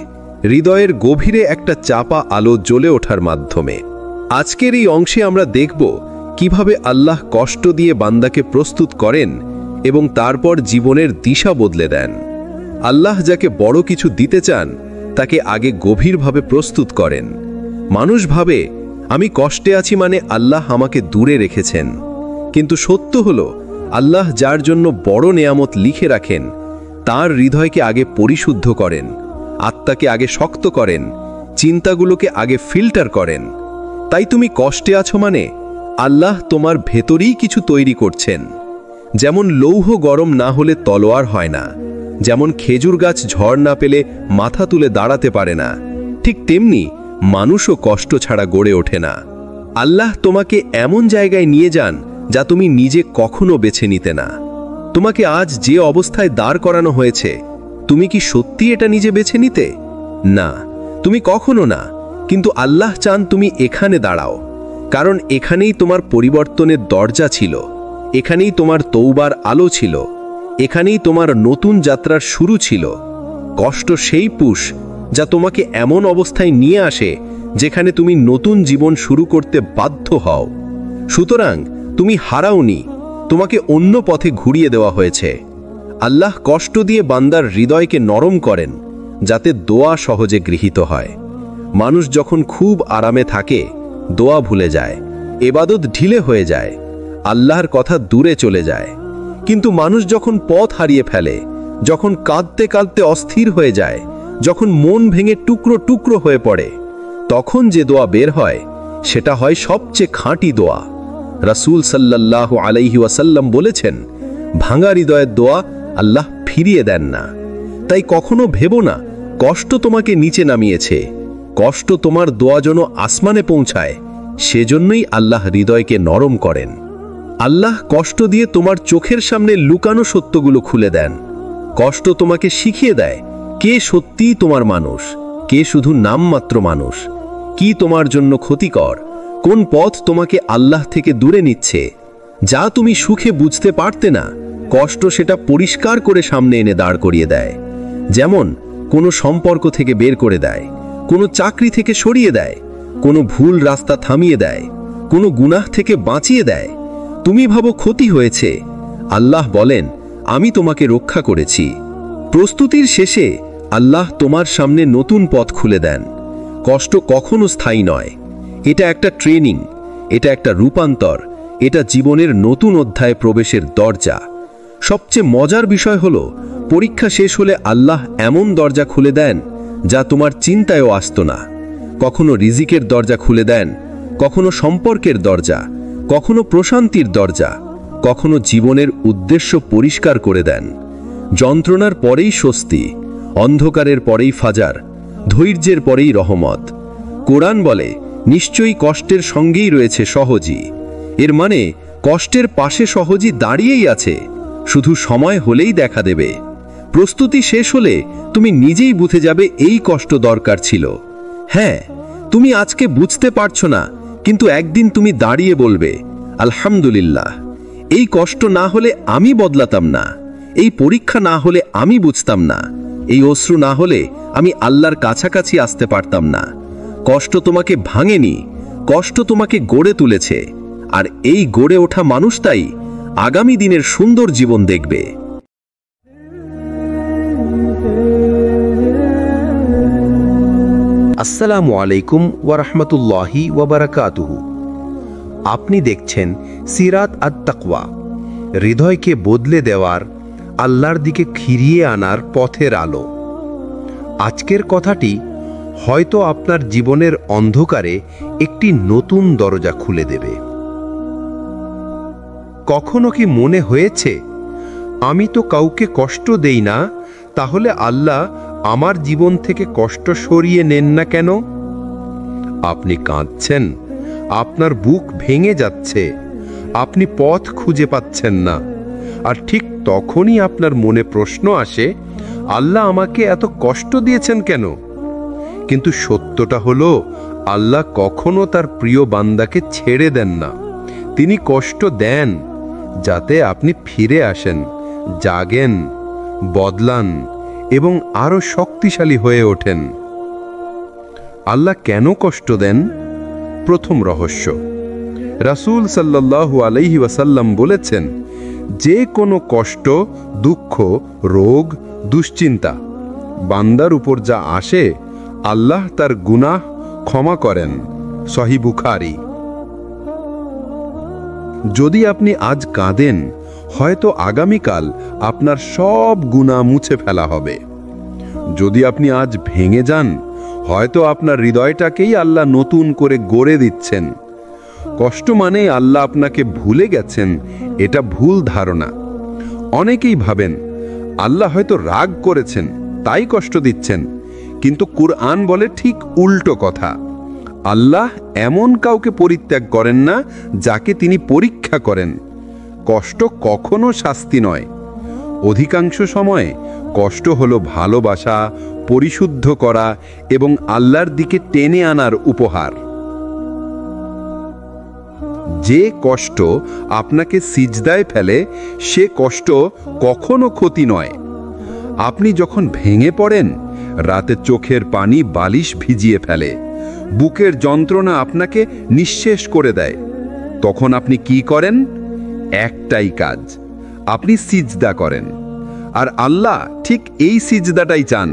হৃদয়ের গভীরে একটা চাপা আলো জ্বলে ওঠার মাধ্যমে। আজকের এই অংশে আমরা দেখব কিভাবে আল্লাহ কষ্ট দিয়ে বান্দাকে প্রস্তুত করেন এবং তারপর জীবনের দিশা বদলে দেন। আল্লাহ যাকে বড় কিছু দিতে চান, তাকে আগে গভীরভাবে প্রস্তুত করেন। মানুষ ভাবে, আমি কষ্টে আছি মানে আল্লাহ আমাকে দূরে রেখেছেন। কিন্তু সত্য হলো, আল্লাহ যার জন্য বড় নেয়ামত লিখে রাখেন, তার হৃদয়কে আগে পরিশুদ্ধ করেন, আত্মাকে আগে শক্ত করেন, চিন্তাগুলোকে আগে ফিল্টার করেন। তাই তুমি কষ্টে আছো মানে আল্লাহ তোমার ভেতরেই কিছু তৈরি করছেন। যেমন লৌহ গরম না হলে তলোয়ার হয় না, যেমন খেজুর গাছ ঝড় না পেলে মাথা তুলে দাঁড়াতে পারে না, ঠিক তেমনি মানুষও কষ্ট ছাড়া গড়ে ওঠে না। আল্লাহ তোমাকে এমন জায়গায় নিয়ে যান যা তুমি নিজে কখনো বেছে নিতে না। তোমাকে আজ যে অবস্থায় দাঁড় করানো হয়েছে, তুমি কি সত্যি এটা নিজে বেছে নিতে? না, তুমি কখনো না। কিন্তু আল্লাহ চান তুমি এখানে দাঁড়াও, কারণ এখানেই তোমার পরিবর্তনের দরজা ছিল, এখানেই তোমার তৌবার আলো ছিল, এখানেই তোমার নতুন যাত্রার শুরু ছিল। কষ্ট সেই পুশ যা তোমাকে এমন অবস্থায় নিয়ে আসে যেখানে তুমি নতুন জীবন শুরু করতে বাধ্য হও। সুতরাং তুমি হারাওনি, তোমাকে অন্য পথে ঘুরিয়ে দেওয়া হয়েছে। আল্লাহ কষ্ট দিয়ে বান্দার হৃদয়কে নরম করেন যাতে দোয়া সহজে গৃহীত হয়। মানুষ যখন খুব আরামে থাকে, দোয়া ভুলে যায়, ইবাদত ঢিলে হয়ে যায়, আল্লাহর কথা দূরে চলে যায়। কিন্তু মানুষ যখন পথ হারিয়ে ফেলে, যখন কাঁদতে কাঁদতে অস্থির হয়ে যায়, যখন মন ভেঙে টুকরো টুকরো হয়ে পড়ে, তখন যে দোয়া বের হয় সেটা হয় সবচেয়ে খাঁটি দোয়া। রাসূল সাল্লাল্লাহু আলাইহি ওয়াসাল্লাম বলেছেন, ভাঙা হৃদয়ের দোয়া আল্লাহ ফিরিয়ে দেন না। তাই কখনো ভেবো না কষ্ট তোমাকে নিচে নামিয়েছে। কষ্ট তোমার দোয়া যেন আসমানে পৌঁছায়, সেজন্যই আল্লাহ হৃদয়কে নরম করেন। আল্লাহ কষ্ট দিয়ে তোমার চোখের সামনে লুকানো সত্যগুলো খুলে দেন। কষ্ট তোমাকে শিখিয়ে দেয় কে সত্যিই তোমার মানুষ, কে শুধু নামমাত্র মানুষ, কি তোমার জন্য ক্ষতিকর, কোন পথ তোমাকে আল্লাহ থেকে দূরে নিচ্ছে। যা তুমি সুখে বুঝতে পারতে না, কষ্ট সেটা পরিষ্কার করে সামনে এনে দাঁড় করিয়ে দেয়। যেমন কোনো সম্পর্ক থেকে বের করে দেয়, কোনো চাকরি থেকে সরিয়ে দেয়, কোনো ভুল রাস্তা থামিয়ে দেয়, কোনো গুনাহ থেকে বাঁচিয়ে দেয়। তুমি ভাবো ক্ষতি হয়েছে, আল্লাহ বলেন আমি তোমাকে রক্ষা করেছি। প্রস্তুতির শেষে আল্লাহ তোমার সামনে নতুন পথ খুলে দেন। কষ্ট কখনো স্থায়ী নয়, এটা একটা ট্রেনিং, এটা একটা রূপান্তর, এটা জীবনের নতুন অধ্যায়ে প্রবেশের দরজা। সবচেয়ে মজার বিষয় হলো, পরীক্ষা শেষ হলে আল্লাহ এমন দরজা খুলে দেন যা তোমার চিন্তায়ও আসতো না। কখনো রিজিকের দরজা খুলে দেন, কখনো সম্পর্কের দরজা, কখনো প্রশান্তির দরজা, কখনো জীবনের উদ্দেশ্য পরিষ্কার করে দেন। যন্ত্রণার পরেই স্বস্তি, অন্ধকারের পরেই ফাজার, ধৈর্যের পরেই রহমত। কোরআন বলে নিশ্চয়ই কষ্টের সঙ্গেই রয়েছে সহজই। এর মানে কষ্টের পাশে সহজই দাঁড়িয়েই আছে, শুধু সময় হলেই দেখা দেবে। প্রস্তুতি শেষ হলে তুমি নিজেই বুঝে যাবে এই কষ্ট দরকার ছিল। হ্যাঁ, তুমি আজকে বুঝতে পারছো না, কিন্তু একদিন তুমি দাঁড়িয়ে বলবে আলহামদুলিল্লাহ, এই কষ্ট না হলে আমি বদলাতাম না, এই পরীক্ষা না হলে আমি বুঝতাম না, এই অশ্রু না হলে আমি আল্লাহর কাছাকাছি আসতে পারতাম না। কষ্ট তোমাকে ভাঙেনি, কষ্ট তোমাকে গড়ে তুলেছে। আর এই গড়ে ওঠা মানুষটাই আগামী দিনের সুন্দর জীবন দেখবে। আসসালামু আলাইকুম ওয়া রাহমাতুল্লাহি ওয়া বারাকাতুহু। আপনি দেখছেন সিরাত আত-তাকওয়া, হৃদয়কে বদলে দেওয়ার, আল্লাহর দিকে ফিরিয়ে আনার পথের আলো। আজকের কথাটি হয়তো আপনার জীবনের অন্ধকারে একটি নতুন দরজা খুলে দেবে। কখনো কি মনে হয়েছে, আমি তো কাউকে কষ্ট দেই না, তাহলে আল্লাহ আমার জীবন থেকে কষ্ট সরিয়ে নেন না কেন? আপনি কাঁদছেন, আপনার বুক ভেঙে যাচ্ছে, আপনি পথ খুঁজে পাচ্ছেন না, আর ঠিক তখনই আপনার মনে প্রশ্ন আসে, আল্লাহ আমাকে এত কষ্ট দিয়েছেন কেন? কিন্তু সত্যটা হলো, আল্লাহ কখনো তার প্রিয় বান্দাকে ছেড়ে দেন না। তিনি কষ্ট দেন যাতে আপনি ফিরে আসেন, জাগেন, বদলান এবং আরো শক্তিশালী হয়ে ওঠেন। আল্লাহ কেন কষ্ট দেন? প্রথম রহস্য, রাসূল সাল্লাল্লাহু আলাইহি ওয়াসাল্লাম বলেছেন, যে কোনো কষ্ট, দুঃখ, রোগ, দুশ্চিন্তা বান্দার উপর যা আসে, আল্লাহ তার গুনাহ ক্ষমা করেন। সহিহ বুখারী। যদি আপনি আজ কাঁদেন, হয়তো আগামীকাল আপনার সব গুনাহ মুছে ফেলা হবে। যদি আপনি আজ ভেঙে যান, হয়তো আপনার হৃদয়টাকেই আল্লাহ নতুন করে গড়ে দিচ্ছেন। কষ্ট মানে আল্লাহ আপনাকে ভুলে গেছেন, এটা ভুল ধারণা। অনেকেই ভাবেন আল্লাহ হয়তো রাগ করেছেন, তাই কষ্ট দিচ্ছেন, কিন্তু কুরআন বলে ঠিক উল্টো কথা। আল্লাহ এমন কাউকে পরিত্যাগ করেন না যাকে তিনি পরীক্ষা করেন। কষ্ট কখনো শাস্তি নয়। অধিকাংশ সময়ে কষ্ট হলো ভালোবাসা, পরিশুদ্ধ করা এবং আল্লাহর দিকে টেনে আনার উপহার। যে কষ্ট আপনাকে সিজদায় ফেলে, সে কষ্ট কখনো ক্ষতি নয়। আপনি যখন ভেঙে পড়েন, রাতে চোখের পানি বালিশ ভিজিয়ে ফেলে, বুকের যন্ত্রণা আপনাকে নিঃশেষ করে দেয়, তখন আপনি কি করেন? একটাই কাজ, আপনি সিজদা করেন। আর আল্লাহ ঠিক এই সিজদাটাই চান,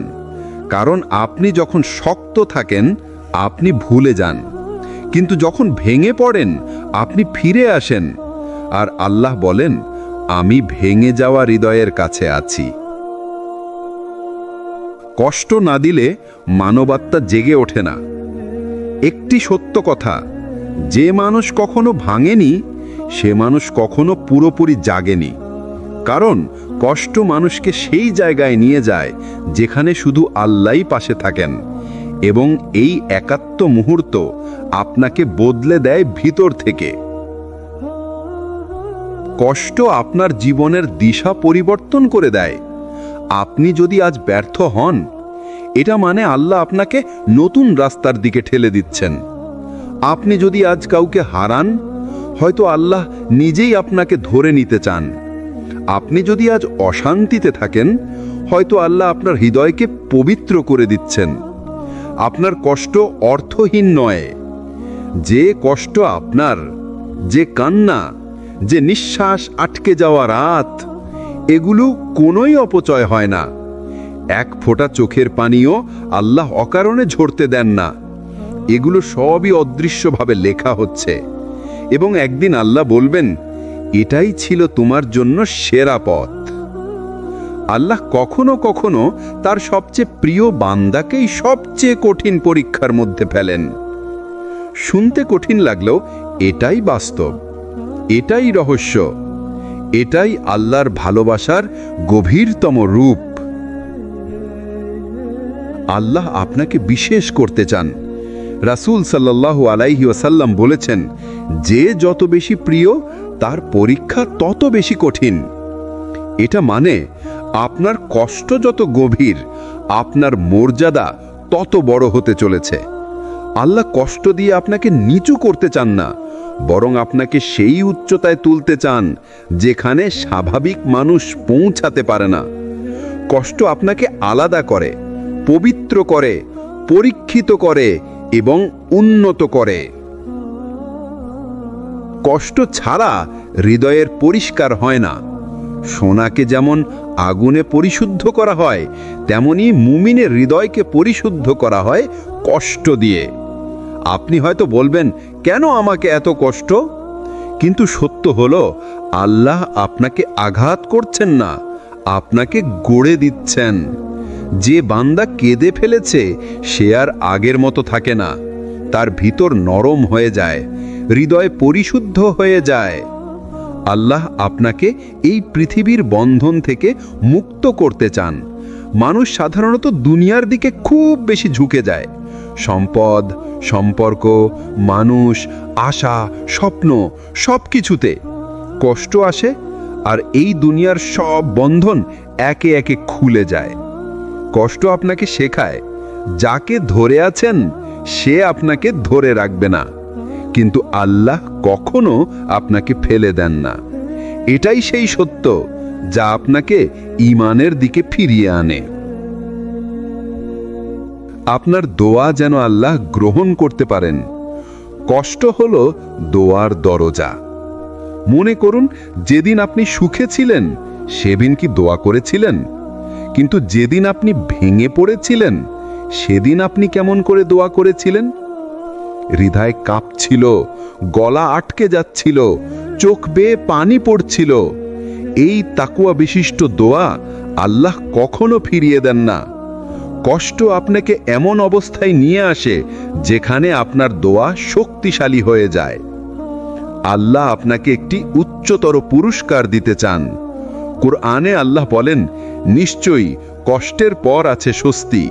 কারণ আপনি যখন শক্ত থাকেন আপনি ভুলে যান, কিন্তু যখন ভেঙে পড়েন আপনি ফিরে আসেন। আর আল্লাহ বলেন, আমি ভেঙে যাওয়া হৃদয়ের কাছে আছি। কষ্ট না দিলে মানবাত্মা জেগে ওঠে না। একটি সত্য কথা, যে মানুষ কখনো ভাঙেনি সে মানুষ কখনো পুরোপুরি জাগেনি। কারণ কষ্ট মানুষকে সেই জায়গায় নিয়ে যায় যেখানে শুধু আল্লাহই পাশে থাকেন, এবং এই একাত্ম মুহূর্ত আপনাকে বদলে দেয় ভিতর থেকে। কষ্ট আপনার জীবনের দিশা পরিবর্তন করে দেয়। আপনি যদি আজ ব্যর্থ হন, এটা মানে আল্লাহ আপনাকে নতুন রাস্তার দিকে ঠেলে দিচ্ছেন। আপনি যদি আজ কাউকে হারান, হয়তো আল্লাহ নিজেই আপনাকে ধরে নিতে চান। আপনি যদি আজ অশান্তিতে থাকেন, হয়তো আল্লাহ আপনার হৃদয়কে পবিত্র করে দিচ্ছেন। আপনার কষ্ট অর্থহীন নয়। যে কষ্ট আপনার, যে কান্না, যে নিঃশ্বাস আটকে যাওয়া রাত, এগুলো কোনোই অপচয় হয় না। এক ফোঁটা চোখের পানিও আল্লাহ অকারণে ঝরতে দেন না। এগুলো সবই অদৃশ্যভাবে লেখা হচ্ছে, এবং একদিন আল্লাহ বলবেন, এটাই ছিল তোমার জন্য সেরা পথ। আল্লাহ কখনো কখনো তার সবচেয়ে প্রিয় বান্দাকেই সবচেয়ে কঠিন পরীক্ষার মধ্যে ফেলেন। শুনতে কঠিন লাগলেও এটাই বাস্তব, এটাই রহস্য, এটাই আল্লাহর ভালোবাসার গভীরতম রূপ। আল্লাহ আপনাকে বিশেষ করতে চান। রাসূল সাল্লাল্লাহু আলাইহি ওয়াসাল্লাম বলেছেন, যে যত বেশি প্রিয় তার পরীক্ষা তত বেশি কঠিন। এটা মানে আপনার কষ্ট যত গভীর, আপনার মর্যাদা তত বড় হতে চলেছে। আল্লাহ কষ্ট দিয়ে আপনাকে নিচু করতে চান না, বরং আপনাকে সেই উচ্চতায় তুলতে চান যেখানে স্বাভাবিক মানুষ পৌঁছাতে পারে না। কষ্ট আপনাকে আলাদা করে, পবিত্র করে, পরীক্ষিত করে এবং উন্নত করে। কষ্ট ছাড়া হৃদয়ের পরিষ্কার হয় না। সোনাকে যেমন আগুনে পরিশুদ্ধ করা হয়, তেমনি মুমিনের হৃদয়কে পরিশুদ্ধ করা হয় কষ্ট দিয়ে। আপনি হয়তো বলবেন, কেন আমাকে এত কষ্ট? কিন্তু সত্য হলো, আল্লাহ আপনাকে আঘাত করছেন না, আপনাকে গড়ে দিচ্ছেন। যে বান্দা কেঁদে ফেলেছে সে আর আগের মতো থাকে না। তার ভিতর নরম হয়ে যায়, হৃদয় পরিশুদ্ধ হয়ে যায়। আল্লাহ আপনাকে এই পৃথিবীর বন্ধন থেকে মুক্ত করতে চান। মানুষ সাধারণত দুনিয়ার দিকে খুব বেশি ঝুঁকে যায়। সম্পদ, সম্পর্ক, মানুষ, আশা, স্বপ্ন, সব কিছুতে কষ্ট আসে, আর এই দুনিয়ার সব বন্ধন একে একে খুলে যায়। কষ্ট আপনাকে শেখায়, যাকে ধরে আছেন সে আপনাকে ধরে রাখবে না, কিন্তু আল্লাহ কখনো আপনাকে ফেলে দেন না। এটাই সেই সত্য যা আপনাকে ঈমানের দিকে ফিরিয়ে আনে। আপনার দোয়া যেন আল্লাহ গ্রহণ করতে পারেন। কষ্ট হলো দোয়ার দরজা। মনে করুন, যেদিন আপনি সুখে ছিলেন সেদিন কি দোয়া করেছিলেন? কিন্তু যেদিন আপনি ভেঙে পড়েছিলেন সেদিন আপনি কেমন করে দোয়া করেছিলেন? হৃদয় কাঁপছিল, গলা আটকে যাচ্ছিল, চোখ বেয়ে পানি পড়ছিল। এই তাকওয়া বিশিষ্ট দোয়া আল্লাহ কখনো ফিরিয়ে দেন না। কষ্ট আপনাকে এমন অবস্থায় নিয়ে আসে যেখানে আপনার দোয়া শক্তিশালী হয়ে যায়। আল্লাহ আপনাকে একটি উচ্চতর পুরস্কার দিতে চান। কোরআনে আল্লাহ বলেন, নিশ্চয়ই কষ্টের পর আছে স্বস্তি।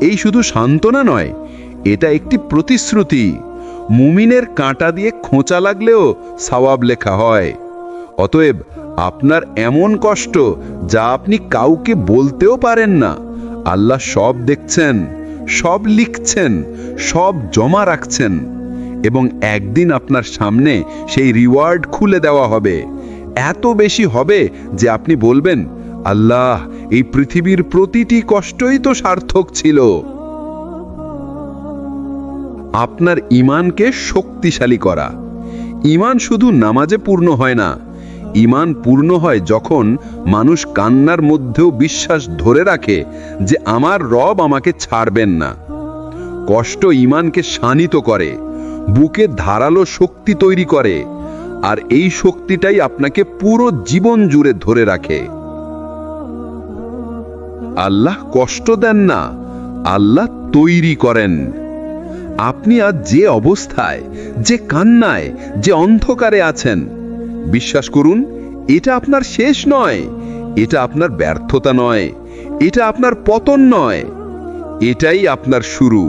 এই শুধু সান্ত্বনা নয়, এটা একটি প্রতিশ্রুতি। মুমিনের কাঁটা দিয়ে খোঁচা লাগলেও সওয়াব লেখা হয়। অতএব আপনার এমন কষ্ট যা আপনি কাউকে বলতেও পারেন না, আল্লাহ সব দেখছেন, সব লিখছেন, সব জমা রাখছেন, এবং একদিন আপনার সামনে সেই রিওয়ার্ড খুলে দেওয়া হবে। এত বেশি হবে যে আপনি বলবেন, আল্লাহ, এই পৃথিবীর প্রতিটি কষ্টই তো সার্থক ছিল। আপনার ঈমানকে শক্তিশালী করা। ঈমান শুধু নামাজে পূর্ণ হয় না, ঈমান পূর্ণ হয় যখন মানুষ কান্নার মধ্যেও বিশ্বাস ধরে রাখে যে আমার রব আমাকে ছাড়বেন না। কষ্ট ঈমানকে শানিত করে, বুকে ধারালো শক্তি তৈরি করে, আর এই শক্তিটাই আপনাকে পুরো জীবন জুড়ে ধরে রাখে। আল্লাহ কষ্ট দেন না, আল্লাহ তৈরি করেন। আপনি আজ যে অবস্থায়, যে কান্নায়, যে অন্ধকারে আছেন, বিশ্বাস করুন, এটা আপনার শেষ নয়, এটা আপনার ব্যর্থতা নয়, এটা আপনার পতন নয়, এটাই আপনার শুরু,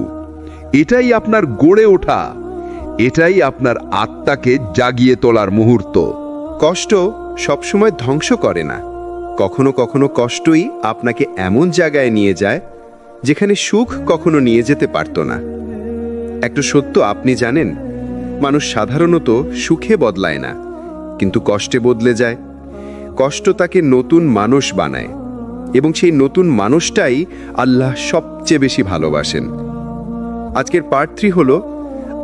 এটাই আপনার গড়ে ওঠা, এটাই আপনার আত্মাকে জাগিয়ে তোলার মুহূর্ত। কষ্ট সবসময় ধ্বংস করে না। কখনো কখনো কষ্টই আপনাকে এমন জায়গায় নিয়ে যায় যেখানে সুখ কখনো নিয়ে যেতে পারত না। একটু সত্য আপনি জানেন, মানুষ সাধারণত সুখে বদলায় না, কিন্তু কষ্টে বদলে যায়। কষ্ট তাকে নতুন মানুষ বানায়, এবং সেই নতুন মানুষটাই আল্লাহ সবচেয়ে বেশি ভালোবাসেন। আজকের পার্ট 3 হলো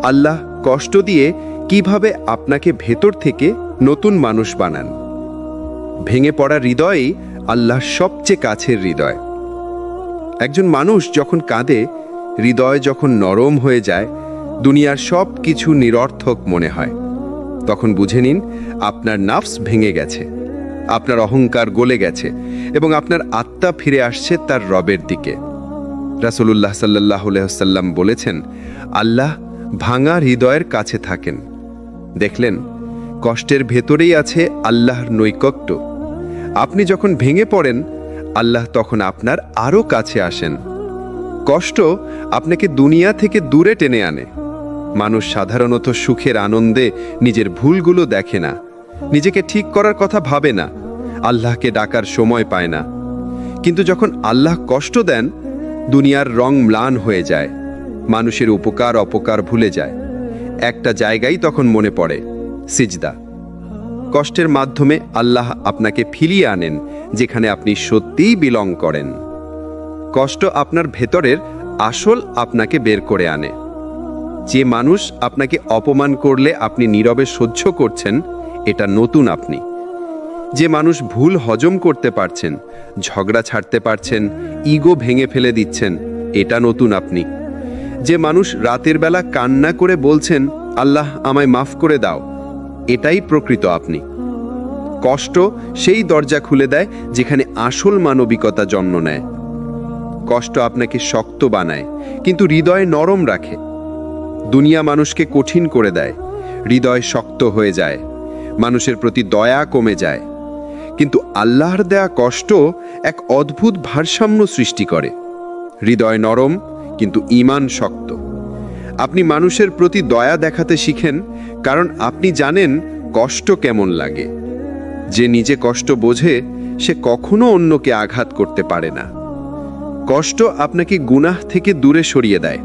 আল্লাহ কষ্ট দিয়ে কিভাবে আপনাকে ভেতর থেকে নতুন মানুষ বানান। ভেঙে পড়া হৃদয়ই আল্লাহর সবচেয়ে কাছের হৃদয়। একজন মানুষ যখন কাঁদে, হৃদয় যখন নরম হয়ে যায়, দুনিয়ার সব কিছু নিরর্থক মনে হয়, তখন বুঝে নিন আপনার নাফস ভেঙে গেছে, আপনার অহংকার গলে গেছে, এবং আপনার আত্মা ফিরে আসছে তার রবের দিকে। রাসূলুল্লাহ সাল্লাল্লাহু আলাইহি ওয়াসাল্লাম বলেছেন, আল্লাহ ভাঙা হৃদয়ের কাছে থাকেন। দেখলেন, কষ্টের ভেতরেই আছে আল্লাহর নৈকট্য। আপনি যখন ভেঙে পড়েন, আল্লাহ তখন আপনার আরও কাছে আসেন। কষ্ট আপনাকে দুনিয়া থেকে দূরে টেনে আনে। মানুষ সাধারণত সুখের আনন্দে নিজের ভুলগুলো দেখে না, নিজেকে ঠিক করার কথা ভাবে না, আল্লাহকে ডাকার সময় পায় না। কিন্তু যখন আল্লাহ কষ্ট দেন, দুনিয়ার রং ম্লান হয়ে যায়, মানুষের উপকার অপকার ভুলে যায়। একটা জায়গায় তখন মনে পড়ে, সিজদা। কষ্টের মাধ্যমে আল্লাহ আপনাকে ফিরিয়ে আনেন যেখানে আপনি সত্যিই বিলং করেন। কষ্ট আপনার ভেতরের আসল আপনাকে বের করে আনে। যে মানুষ আপনাকে অপমান করলে আপনি নীরবে সহ্য করছেন, এটা নতুন আপনি। যে মানুষ ভুল হজম করতে পারছেন, ঝগড়া ছাড়তে পারছেন, ইগো ভেঙে ফেলে দিচ্ছেন, এটা নতুন আপনি। যে মানুষ রাতের বেলা কান্না করে বলছেন, আল্লাহ আমায় মাফ করে দাও, এটাই প্রকৃত আপনি। কষ্ট সেই দরজা খুলে দেয় যেখানে আসল মানবিকতা জন্ম নেয়। কষ্ট আপনাকে শক্ত বানায়, কিন্তু হৃদয় নরম রাখে। দুনিয়া মানুষকে কঠিন করে দেয়, হৃদয় শক্ত হয়ে যায়, মানুষের প্রতি দয়া কমে যায়। কিন্তু আল্লাহর দেয়া কষ্ট এক অদ্ভুত ভারসাম্য সৃষ্টি করে। হৃদয় নরম, কিন্তু ঈমান শক্ত। আপনি মানুষের প্রতি দয়া দেখাতে শিখেন, কারণ আপনি জানেন কষ্ট কেমন লাগে। যে নিজে কষ্ট বোঝে, সে কখনো অন্যকে আঘাত করতে পারে না। কষ্ট আপনাকে গুনাহ থেকে দূরে সরিয়ে দেয়।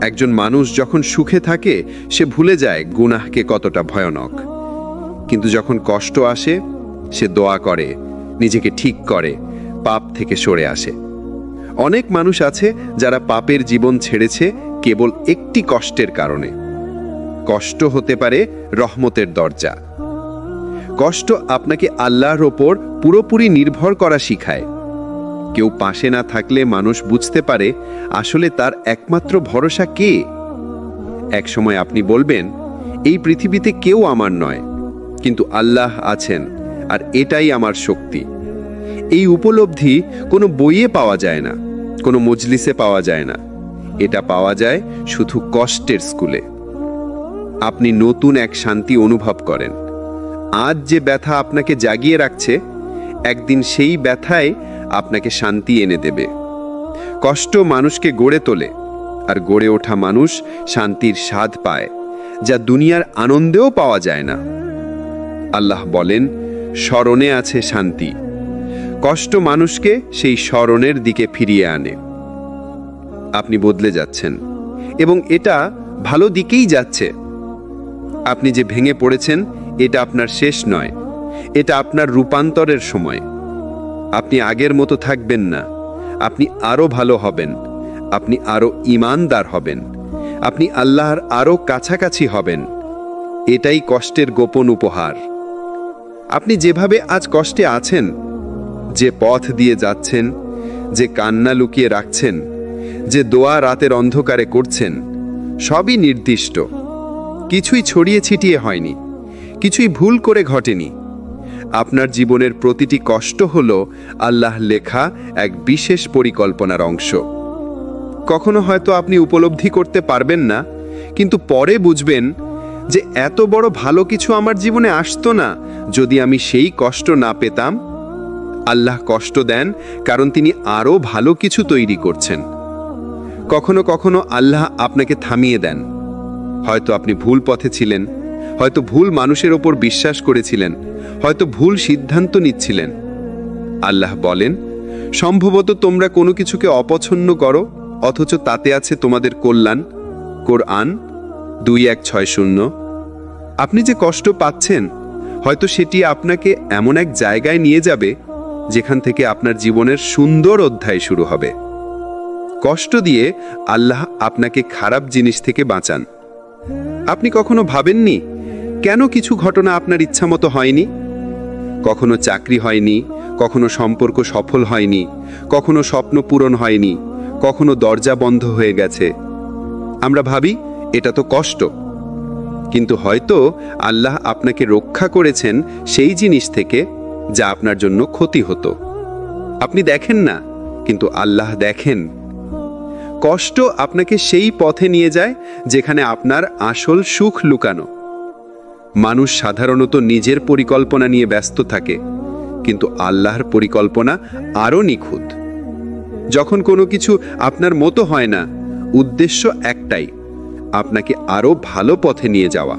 একজন মানুষ যখন সুখে থাকে, সে ভুলে যায় গুনাহকে কতটা ভয়ানক। কিন্তু যখন কষ্ট আসে, সে দোয়া করে, নিজেকে ঠিক করে, পাপ থেকে সরে আসে। অনেক মানুষ আছে যারা পাপের জীবন ছেড়েছে কেবল একটি কষ্টের কারণে। কষ্ট হতে পারে রহমতের দরজা। কষ্ট আপনাকে আল্লাহর ওপর পুরোপুরি নির্ভর করা শিখায়। কেউ পাশে না থাকলে মানুষ বুঝতে পারে আসলে তার একমাত্র ভরসা কে। এক সময় আপনি বলবেন, এই পৃথিবীতে কেউ আমার নয়, কিন্তু আল্লাহ আছেন, আর এটাই আমার শক্তি। এই উপলব্ধি কোনো বইয়ে পাওয়া যায় না, কোনো মজলিসে পাওয়া যায় না। এটা পাওয়া যায় শুধু কষ্টের স্কুলে। আপনি নতুন এক শান্তি অনুভব করেন। আজ যে ব্যথা আপনাকে জাগিয়ে রাখছে, একদিন সেই ব্যথায় আপনাকে শান্তি এনে দেবে। কষ্ট মানুষকে গড়ে তোলে, আর গড়ে ওঠা মানুষ শান্তির স্বাদ পায়, যা দুনিয়ার আনন্দেও পাওয়া যায় না। আল্লাহ বলেন, স্মরণে আছে শান্তি। কষ্ট মানুষকে সেই স্মরণের দিকে ফিরিয়ে আনে। আপনি বদলে যাচ্ছেন, এবং এটা ভালো দিকেই যাচ্ছে। আপনি যে ভেঙে পড়েছেন, এটা আপনার শেষ নয়, এটা আপনার রূপান্তরের সময়। আপনি আগের মতো থাকবেন না, আপনি আরো ভালো হবেন, আপনি আরো ঈমানদার হবেন, আপনি আল্লাহর আরো কাছাকাছি হবেন। এটাই কষ্টের গোপন উপহার। আপনি যেভাবে আজ কষ্টে আছেন, যে পথ দিয়ে যাচ্ছেন, যে কান্না লুকিয়ে রাখছেন, যে দোয়া রাতের অন্ধকারে করছেন, সবই নির্দিষ্ট। কিছুই ছড়িয়ে ছিটিয়ে হয়নি, কিছুই ভুল করে ঘটেনি। আপনার জীবনের প্রতিটি কষ্ট হলো আল্লাহ লেখা এক বিশেষ পরিকল্পনার অংশ। কখনো হয়তো আপনি উপলব্ধি করতে পারবেন না, কিন্তু পরে বুঝবেন যে এত বড় ভালো কিছু আমার জীবনে আসতো না যদি আমি সেই কষ্ট না পেতাম। আল্লাহ কষ্ট দেন কারণ তিনি আরো ভালো কিছু তৈরি করছেন। কখনো কখনো আল্লাহ আপনাকে থামিয়ে দেন। হয়তো আপনি ভুল পথে ছিলেন, হয়তো ভুল মানুষের ওপর বিশ্বাস করেছিলেন, হয়তো ভুল সিদ্ধান্ত নিচ্ছিলেন। আল্লাহ বলেন, সম্ভবত তোমরা কোনো কিছুকে অপছন্দ করো, অথচ তাতে আছে তোমাদের কল্যাণ। কোরআন 2160। আপনি যে কষ্ট পাচ্ছেন, হয়তো সেটি আপনাকে এমন এক জায়গায় নিয়ে যাবে যেখান থেকে আপনার জীবনের সুন্দর অধ্যায় শুরু হবে। কষ্ট দিয়ে আল্লাহ আপনাকে খারাপ জিনিস থেকে বাঁচান। আপনি কখনো ভাবেননি কেন কিছু ঘটনা আপনার ইচ্ছামতো হয়নি? কখনো চাকরি হয়নি, কখনো সম্পর্ক সফল হয়নি, কখনো স্বপ্ন পূরণ হয়নি, কখনো দরজা বন্ধ হয়ে গেছে। আমরা ভাবি এটা তো কষ্ট, কিন্তু হয়তো আল্লাহ আপনাকে রক্ষা করেছেন সেই জিনিস থেকে যা আপনার জন্য ক্ষতি হতো। আপনি দেখেন না, কিন্তু আল্লাহ দেখেন। কষ্ট আপনাকে সেই পথে নিয়ে যায় যেখানে আপনার আসল সুখ লুকানো। মানুষ সাধারণত নিজের পরিকল্পনা নিয়ে ব্যস্ত থাকে, কিন্তু আল্লাহর পরিকল্পনা আরো নিখুঁত। যখন কোনো কিছু আপনার মতো হয় না, উদ্দেশ্য একটাই, আপনাকে আরো ভালো পথে নিয়ে যাওয়া।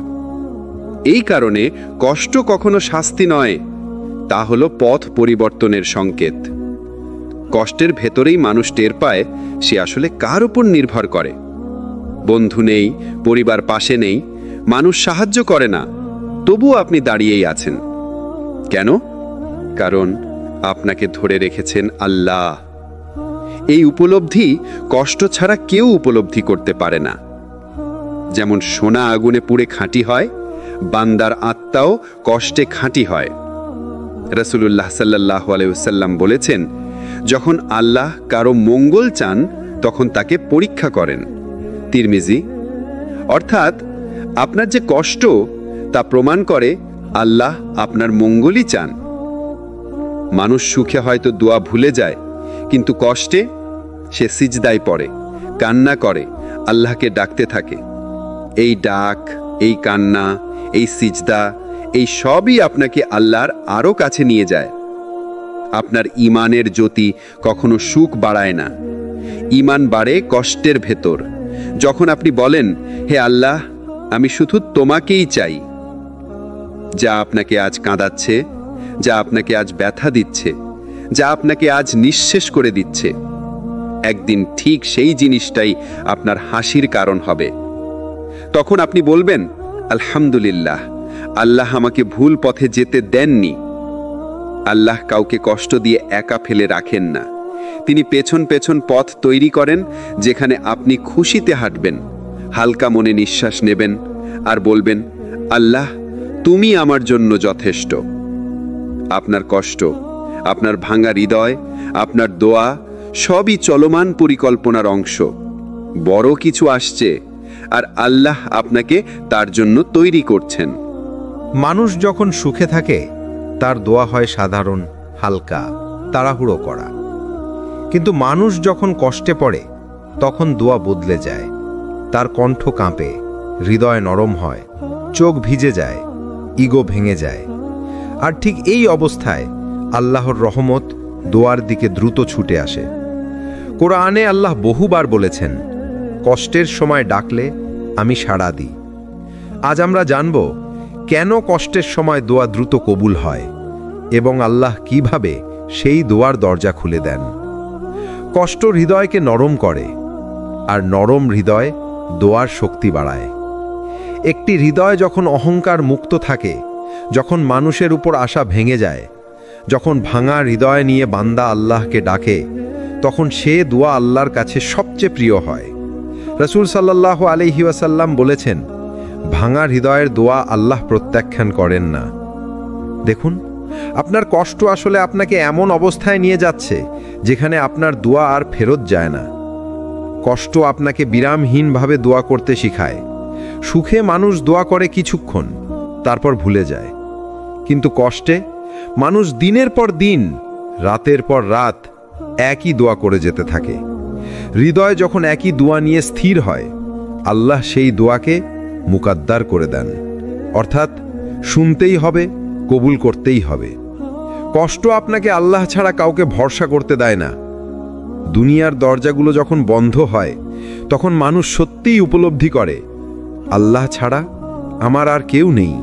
এই কারণে কষ্ট কখনো শাস্তি নয়, তা হলো পথ পরিবর্তনের সংকেত। কষ্টের ভেতরেই মানুষ টের পায় সে আসলে কার উপর নির্ভর করে। বন্ধু নেই, পরিবার পাশে নেই, মানুষ সাহায্য করে না, তবুও আপনি দাঁড়িয়েই আছেন। কেন? কারণ আপনাকে ধরে রেখেছেন আল্লাহ। এই উপলব্ধি কষ্ট ছাড়া কেউ উপলব্ধি করতে পারে না। যেমন সোনা আগুনে পুড়ে খাঁটি হয়, বান্দার আত্মাও কষ্টে খাঁটি হয়। রাসূলুল্লাহ সাল্লাল্লাহু আলাইহি ওয়াসাল্লাম বলেছেন, যখন আল্লাহ কারো মঙ্গল চান তখন তাকে পরীক্ষা করেন। তিরমিজি। অর্থাৎ আপনার যে কষ্ট তা প্রমাণ করে আল্লাহ আপনার মঙ্গলই চান। মানুষ সুখে হয়তো দোয়া ভুলে যায়, কিন্তু কষ্টে সে সিজদায় পড়ে, কান্না করে, আল্লাহকে ডাকতে থাকে। এই ডাক, এই কান্না, এই সিজদা, এই সবই আপনাকে আল্লাহর আরো কাছে নিয়ে যায়। আপনার ঈমানের জ্যোতি কখনো সুখ বাড়ায় না, ঈমান বাড়ে কষ্টের ভেতর। যখন আপনি বলেন, হে আল্লাহ, আমি শুধু তোমাকেই চাই, যা আপনাকে আজ কাঁদাচ্ছে, যা আপনাকে আজ ব্যথা দিচ্ছে, যা আপনাকে আজ নিঃশেষ করে দিচ্ছে, একদিন ঠিক সেই জিনিসটাই আপনার হাসির কারণ হবে। তখন আপনি বলবেন, আলহামদুলিল্লাহ, আল্লাহ আমাকে ভুল পথে যেতে দেননি। আল্লাহ কাউকে কষ্ট দিয়ে একা ফেলে রাখেন না। তিনি পেছন পেছন পথ তৈরি করেন যেখানে আপনি খুশিতে হাঁটবেন, হালকা মনে নিঃশ্বাস নেবেন আর বলবেন, আল্লাহ, তুমি আমার জন্য যথেষ্ট। আপনার কষ্ট, আপনার ভাঙা হৃদয়, আপনার দোয়া সবই চলমান পরিকল্পনার অংশ। বড় কিছু আসছে আর আল্লাহ আপনাকে তার জন্য তৈরি করছেন। মানুষ যখন সুখে থাকে তার দোয়া হয় সাধারণ, হালকা, তাড়াহুড়ো করা। কিন্তু মানুষ যখন কষ্টে পড়ে তখন দোয়া বদলে যায়। তার কণ্ঠ কাঁপে, হৃদয় নরম হয়, চোখ ভিজে যায়, ইগো ভেঙে যায়। আর ঠিক এই অবস্থায় আল্লাহর রহমত দোয়ার দিকে দ্রুত ছুটে আসে। কোরআনে আল্লাহ বহুবার বলেছেন, কষ্টের সময় ডাকলে আমি সাড়া দিই। আজ আমরা জানব কেন কষ্টের সময় দোয়া দ্রুত কবুল হয় এবং আল্লাহ কিভাবে সেই দোয়ার দরজা খুলে দেন। কষ্ট হৃদয়কে নরম করে, আর নরম হৃদয় দোয়ার শক্তি বাড়ায়। একটি হৃদয় যখন অহংকার মুক্ত থাকে, যখন মানুষের উপর আশা ভেঙে যায়, যখন ভাঙা হৃদয় নিয়ে বান্দা আল্লাহকে ডাকে, তখন সে দোয়া আল্লাহর কাছে সবচেয়ে প্রিয় হয়। রাসূল সাল্লাল্লাহু আলাইহি ওয়াসাল্লাম বলেছেন, ভাঙা হৃদয়ের দোয়া আল্লাহ প্রত্যাখ্যান করেন না। দেখুন, আপনার কষ্ট আসলে আপনাকে এমন অবস্থায় নিয়ে যাচ্ছে যেখানে আপনার দোয়া আর ফেরত যায় না। কষ্ট আপনাকে বিরামহীনভাবে দোয়া করতে শিখায়। সুখে মানুষ দোয়া করে কিছুক্ষণ, তারপর ভুলে যায়। কিন্তু কষ্টে মানুষ দিনের পর দিন, রাতের পর রাত একই দোয়া করে যেতে থাকে। হৃদয় যখন একই দোয়া নিয়ে স্থির হয়, আল্লাহ সেই দোয়াকে মুকাদ্দার করে দেন, অর্থাৎ শুনতেই হবে, কবুল করতেই হবে। কষ্ট আপনাকে আল্লাহ ছাড়া কাউকে ভরসা করতে দেয় না। দুনিয়ার দরজাগুলো যখন বন্ধ হয়, তখন মানুষ সত্যিই উপলব্ধি করে, আল্লাহ ছাড়া আমার আর কেউ নেই।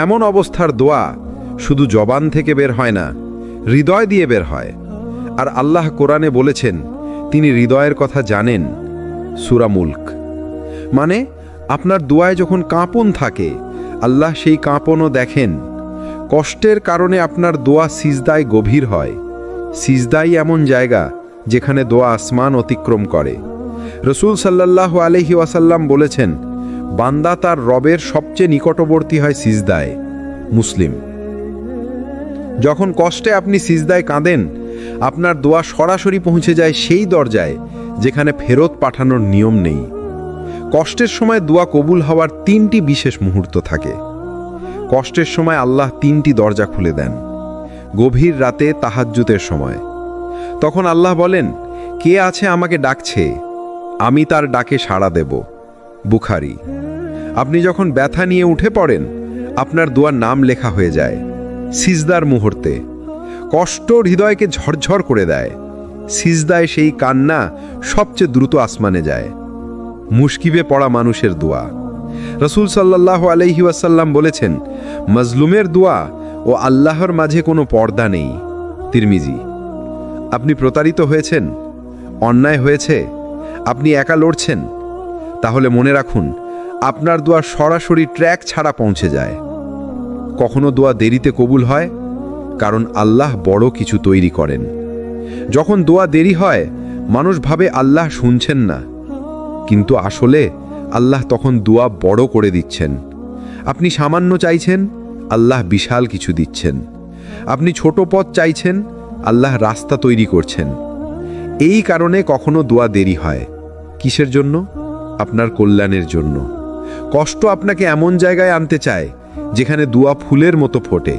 এমন অবস্থার দোয়া শুধু জবান থেকে বের হয় না, হৃদয় দিয়ে বের হয়। আর আল্লাহ কোরআনে বলেছেন, তিনি হৃদয়ের কথা জানেন। সূরা মুলক। মানে আপনার দোয়ায় যখন কাঁপন থাকে, আল্লাহ সেই কাঁপনও দেখেন। কষ্টের কারণে আপনার দোয়া সিজদায় গভীর হয়। সিজদাই এমন জায়গা যেখানে দোয়া আসমান অতিক্রম করে। রাসূল সাল্লাল্লাহু আলাইহি ওয়াসাল্লাম বলেছেন, বান্দা তার রবের সবচেয়ে নিকটবর্তী হয় সিজদায়। মুসলিম। যখন কষ্টে আপনি সিজদায় কাঁদেন, আপনার দোয়া সরাসরি পৌঁছে যায় সেই দরজায় যেখানে ফেরত পাঠানোর নিয়ম নেই। কষ্টের সময় দোয়া কবুল হওয়ার 3টি বিশেষ মুহূর্ত থাকে। কষ্টের সময় আল্লাহ 3টি দরজা খুলে দেন। গভীর রাতে তাহাজ্জুদের সময়, তখন আল্লাহ বলেন, কে আছে আমাকে ডাকছে, আমি তার ডাকে সাড়া দেব। বুখারী। আপনি যখন ব্যথা নিয়ে উঠে পড়েন, আপনার দোয়ার নাম লেখা হয়ে যায়। সিজদার মুহূর্তে কষ্ট হৃদয়কে ঝরঝর করে দেয়। সিজদায় সেই কান্না সবচেয়ে দ্রুত আসমানে যায়। মুশকিবে পড়া মানুষের দোয়া। রাসূল সাল্লাল্লাহু আলাইহি ওয়াসাল্লাম বলেছেন, মজলুমের দোয়া ও আল্লাহর মাঝে কোনো পর্দা নেই। তিরমিজি। আপনি প্রতারিত হয়েছেন, অন্যায় হয়েছে, আপনি একা লড়ছেন, তাহলে মনে রাখুন, আপনার দোয়া সরাসরি ট্র্যাক ছাড়া পৌঁছে যায়। কখনো দোয়া দেরিতে কবুল হয়, কারণ আল্লাহ বড় কিছু তৈরি করেন। যখন দোয়া দেরি হয়, মানুষ ভাবে আল্লাহ শুনছেন না, কিন্তু আসলে আল্লাহ তখন দোয়া বড় করে দিচ্ছেন। আপনি সামান্য চাইছেন, আল্লাহ বিশাল কিছু দিচ্ছেন। আপনি ছোট পথ চাইছেন, আল্লাহ রাস্তা তৈরি করছেন। এই কারণে কখনো দোয়া দেরি হয়। কিসের জন্য? আপনার কল্যাণের জন্য। কষ্ট আপনাকে এমন জায়গায় আনতে চায় যেখানে দোয়া ফুলের মতো ফোটে।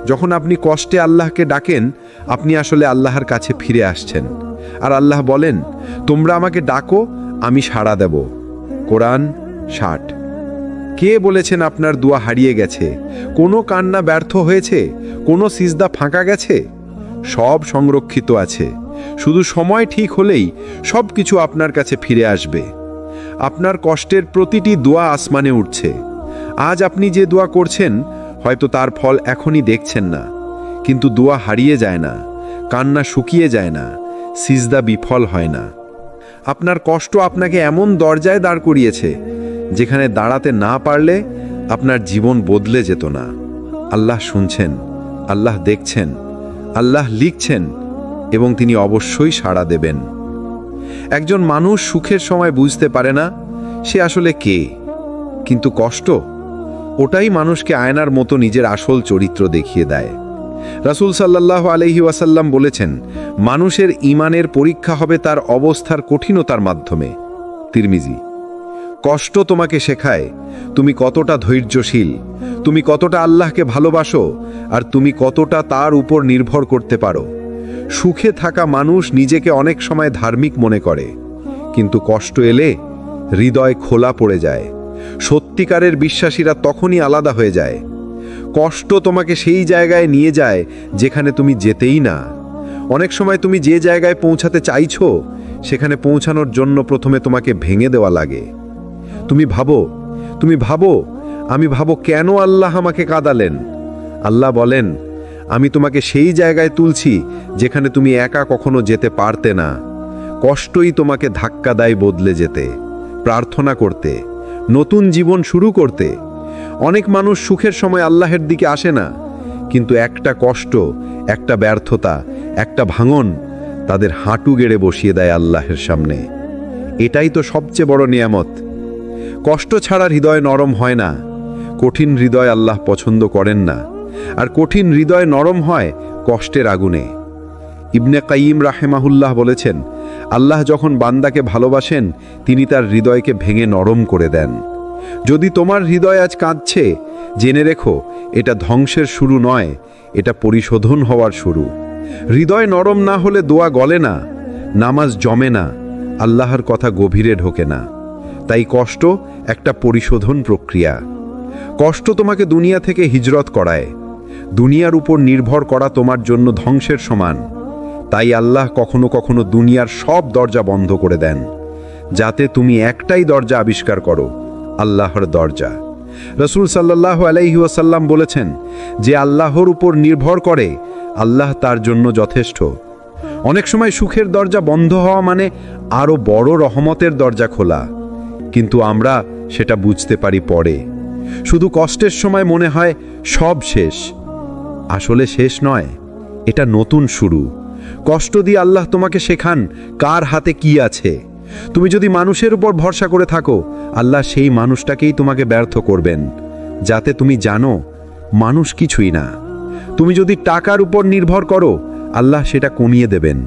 যখন আপনি কষ্টে আল্লাহকে ডাকেন, আপনি আসলে আল্লাহর কাছে ফিরে আসছেন। আর আল্লাহ বলেন, তোমরা আমাকে ডাকো, আমি সাড়া দেব। কোরআন 60। কে বলেছেন আপনার দোয়া হারিয়ে গেছে? কোনো কান্না ব্যর্থ হয়েছে? কোনো সিজদা ফাঁকা গেছে? সব সংরক্ষিত আছে। শুধু সময় ঠিক হলেই সব কিছু আপনার কাছে ফিরে আসবে। আপনার কষ্টের প্রতিটি দোয়া আসমানে উঠছে। আজ আপনি যে দোয়া করছেন, হয়তো তার ফল এখনই দেখছেন না, কিন্তু দোয়া হারিয়ে যায় না, কান্না শুকিয়ে যায় না, সিজদা বিফল হয় না। আপনার কষ্ট আপনাকে এমন দরজায় দাঁড় করিয়েছে যেখানে দাঁড়াতে না পারলে আপনার জীবন বদলে যেত না। আল্লাহ শুনছেন, আল্লাহ দেখছেন, আল্লাহ লিখছেন, এবং তিনি অবশ্যই সাড়া দেবেন। একজন মানুষ সুখের সময় বুঝতে পারে না সে আসলে কে, কিন্তু কষ্ট, ওটাই মানুষকে আয়নার মতো নিজের আসল চরিত্র দেখিয়ে দেয়। রাসূল সাল্লাল্লাহু আলাইহি ওয়াসাল্লাম বলেছেন, মানুষের ঈমানের পরীক্ষা হবে তার অবস্থার কঠিনতার মাধ্যমে। তিরমিজি। কষ্ট তোমাকে শেখায় তুমি কতটা ধৈর্যশীল, তুমি কতটা আল্লাহকে ভালোবাসো, আর তুমি কতটা তার উপর নির্ভর করতে পারো। সুখে থাকা মানুষ নিজেকে অনেক সময় ধার্মিক মনে করে, কিন্তু কষ্ট এলে হৃদয় খোলা পড়ে যায়। সত্যিকারের বিশ্বাসীরা তখনই আলাদা হয়ে যায়। কষ্ট তোমাকে সেই জায়গায় নিয়ে যায় যেখানে তুমি যেতেই না। অনেক সময় তুমি যে জায়গায় পৌঁছাতে চাইছো সেখানে পৌঁছানোর জন্য প্রথমে তোমাকে ভেঙে দেওয়া লাগে। তুমি ভাবো আমি কেন আল্লাহ আমাকে কাঁদালেন? আল্লাহ বলেন, আমি তোমাকে সেই জায়গায় তুলছি যেখানে তুমি একা কখনো যেতে পারতে না। কষ্টই তোমাকে ধাক্কা দেয় বদলে যেতে, প্রার্থনা করতে, নতুন জীবন শুরু করতে। অনেক মানুষ সুখের সময় আল্লাহের দিকে আসে না, কিন্তু একটা কষ্ট, একটা ব্যর্থতা, একটা ভাঙন তাদের হাঁটু গেড়ে বসিয়ে দেয় আল্লাহের সামনে। এটাই তো সবচেয়ে বড় নিয়ামত। কষ্ট ছাড়া হৃদয় নরম হয় না। কঠিন হৃদয় আল্লাহ পছন্দ করেন না, আর কঠিন হৃদয় নরম হয় কষ্টের আগুনে। ইবনে কাইয়িম রাহেমাহুল্লাহ বলেছেন, আল্লাহ যখন বান্দাকে ভালোবাসেন তিনি তার হৃদয়কে ভেঙে নরম করে দেন। যদি তোমার হৃদয় আজ কাঁদছে, জেনে রেখো এটা ধ্বংসের শুরু নয়, এটা পরিশোধন হওয়ার শুরু। হৃদয় নরম না হলে দোয়া গলে না, নামাজ জমে না, আল্লাহর কথা গভীরে ঢোকে না। তাই কষ্ট একটা পরিশোধন প্রক্রিয়া। কষ্ট তোমাকে দুনিয়া থেকে হিজরত করায়। দুনিয়ার উপর নির্ভর করা তোমার জন্য ধ্বংসের সমান। তাই আল্লাহ কখনো কখনো দুনিয়ার সব দরজা বন্ধ করে দেন, যাতে তুমি একটাই দরজা আবিষ্কার করো, আল্লাহর দরজা। রাসূল সাল্লাল্লাহু আলাইহি ওয়াসাল্লাম বলেছেন, যে আল্লাহর উপর নির্ভর করে আল্লাহ তার জন্য যথেষ্ট। অনেক সময় সুখের দরজা বন্ধ হওয়া মানে আরো বড় রহমতের দরজা খোলা, কিন্তু আমরা সেটা বুঝতে পারি পরে। শুধু কষ্টের সময় মনে হয় সব শেষ। আসলে শেষ নয়, এটা নতুন শুরু। কষ্ট দিয়ে আল্লাহ তোমাকে শেখান কার হাতে কি আছে। তুমি যদি মানুষের উপর ভরসা করে থাকো, আল্লাহ সেই মানুষটাকেই তোমাকে ব্যর্থ করবেন, যাতে তুমি জানো মানুষ কিছুই না। তুমি যদি টাকার উপর নির্ভর করো, আল্লাহ সেটা কমিয়ে দেবেন,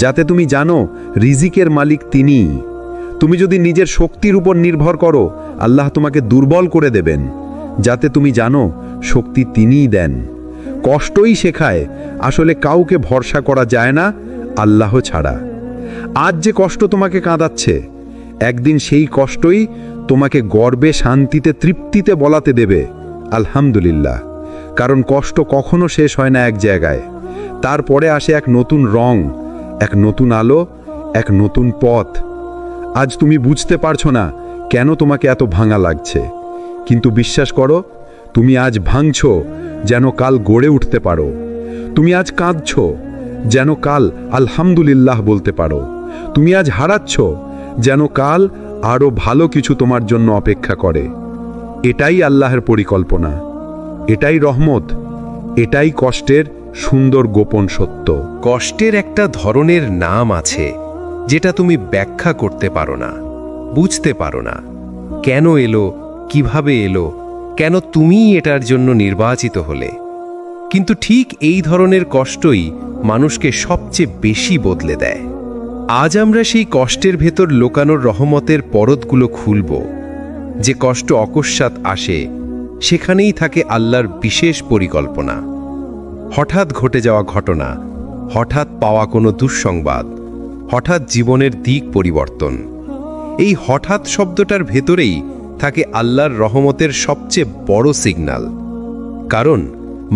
যাতে তুমি জানো রিজিকের মালিক তিনিই। তুমি যদি নিজের শক্তির উপর নির্ভর করো, আল্লাহ তোমাকে দুর্বল করে দেবেন, যাতে তুমি জানো শক্তি তিনিই দেন। কষ্টই শেখায় আসলে কাউকে ভরসা করা যায় না আল্লাহ ছাড়া। আজ যে কষ্ট তোমাকে কাঁদাচ্ছে, একদিন সেই কষ্টই তোমাকে গর্বে, শান্তিতে, তৃপ্তিতে বলাতে দেবে আলহামদুলিল্লাহ। কারণ কষ্ট কখনো শেষ হয় না এক জায়গায়। তারপরে আসে এক নতুন রং, এক নতুন আলো, এক নতুন পথ। আজ তুমি বুঝতে পারছো না কেন তোমাকে এত ভাঙা লাগছে, কিন্তু বিশ্বাস করো, তুমি আজ ভাঙছো যেন কাল গড়ে উঠতে পারো। তুমি আজ কাঁদছো যেন কাল আলহামদুলিল্লাহ বলতে পারো। তুমি আজ হারাচ্ছ যেন কাল আরো ভালো কিছু তোমার জন্য অপেক্ষা করে। এটাই আল্লাহর পরিকল্পনা, এটাই রহমত, এটাই কষ্টের সুন্দর গোপন সত্য। কষ্টের একটা ধরনের নাম আছে যেটা তুমি ব্যাখ্যা করতে পারো না, বুঝতে পারো না। কেন এলো, কিভাবে এলো, কেন তুমি এটার জন্য নির্বাচিত হলে। কিন্তু ঠিক এই ধরনের কষ্টই মানুষকে সবচেয়ে বেশি বদলে দেয়। আজ আমরা সেই কষ্টের ভেতর লোকানোর রহমতের পরতগুলো খুলব। যে কষ্ট অকস্মাৎ আসে, সেখানেই থাকে আল্লাহর বিশেষ পরিকল্পনা। হঠাৎ ঘটে যাওয়া ঘটনা, হঠাৎ পাওয়া কোনো দুঃসংবাদ, হঠাৎ জীবনের দিক পরিবর্তন। এই হঠাৎ শব্দটার ভেতরেই থাকে আল্লাহর রহমতের সবচেয়ে বড় সিগন্যাল। কারণ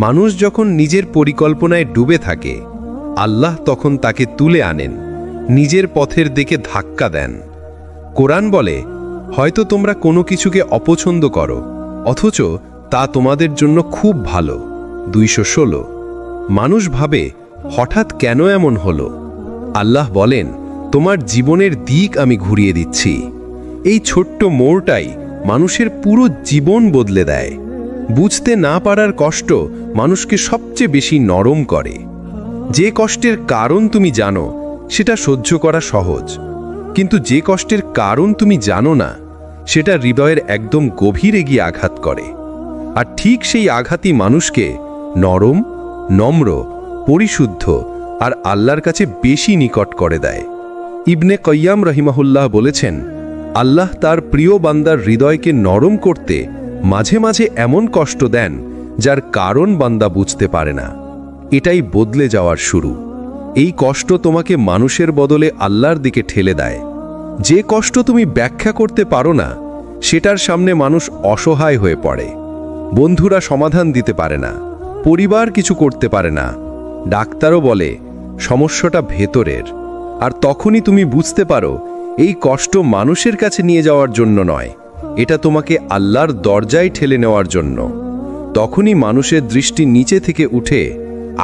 মানুষ যখন নিজের পরিকল্পনায় ডুবে থাকে, আল্লাহ তখন তাকে তুলে আনেন, নিজের পথের দিকে ধাক্কা দেন। কোরআন বলে, হয়তো তোমরা কোনো কিছুকে অপছন্দ করো, অথচ তা তোমাদের জন্য খুব ভালো। 216। মানুষ ভাবে হঠাৎ কেন এমন হলো? আল্লাহ বলেন, তোমার জীবনের দিক আমি ঘুরিয়ে দিচ্ছি। এই ছোট্ট মোড়টাই মানুষের পুরো জীবন বদলে দেয়। বুঝতে না পারার কষ্ট মানুষকে সবচেয়ে বেশি নরম করে। যে কষ্টের কারণ তুমি জানো, সেটা সহ্য করা সহজ, কিন্তু যে কষ্টের কারণ তুমি জানো না, সেটা হৃদয়ের একদম গভীরে গিয়ে আঘাত করে। আর ঠিক সেই আঘাতই মানুষকে নরম, নম্র, পরিশুদ্ধ আর আল্লাহর কাছে বেশি নিকট করে দেয়। ইবনে কাইয়্যিম রাহিমাহুল্লাহ বলেছেন, আল্লাহ তার প্রিয় বান্দার হৃদয়কে নরম করতে মাঝে মাঝে এমন কষ্ট দেন যার কারণ বান্দা বুঝতে পারে না। এটাই বদলে যাওয়ার শুরু। এই কষ্ট তোমাকে মানুষের বদলে আল্লাহর দিকে ঠেলে দেয়। যে কষ্ট তুমি ব্যাখ্যা করতে পারো না, সেটার সামনে মানুষ অসহায় হয়ে পড়ে। বন্ধুরা সমাধান দিতে পারে না, পরিবার কিছু করতে পারে না, ডাক্তারও বলে সমস্যাটা ভেতরের। আর তখনই তুমি বুঝতে পারো এই কষ্ট মানুষের কাছে নিয়ে যাওয়ার জন্য নয়, এটা তোমাকে আল্লাহর দরজায় ঠেলে নেওয়ার জন্য। তখনই মানুষের দৃষ্টি নিচে থেকে উঠে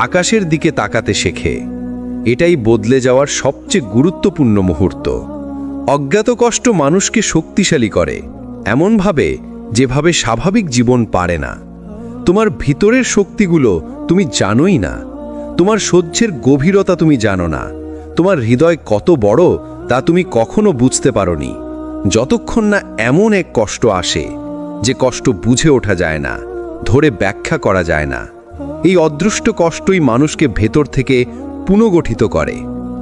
আকাশের দিকে তাকাতে শেখে। এটাই বদলে যাওয়ার সবচেয়ে গুরুত্বপূর্ণ মুহূর্ত। অজ্ঞাত কষ্ট মানুষকে শক্তিশালী করে, এমনভাবে যেভাবে স্বাভাবিক জীবন পারে না। তোমার ভিতরের শক্তিগুলো তুমি জানোই না, তোমার সহ্যের গভীরতা তুমি জানো না, তোমার হৃদয় কত বড় তা তুমি কখনো বুঝতে পারোনি, যতক্ষণ না এমন এক কষ্ট আসে যে কষ্ট বুঝে ওঠা যায় না, ধরে ব্যাখ্যা করা যায় না। এই অদৃষ্ট কষ্টই মানুষকে ভেতর থেকে পুনর্গঠিত করে।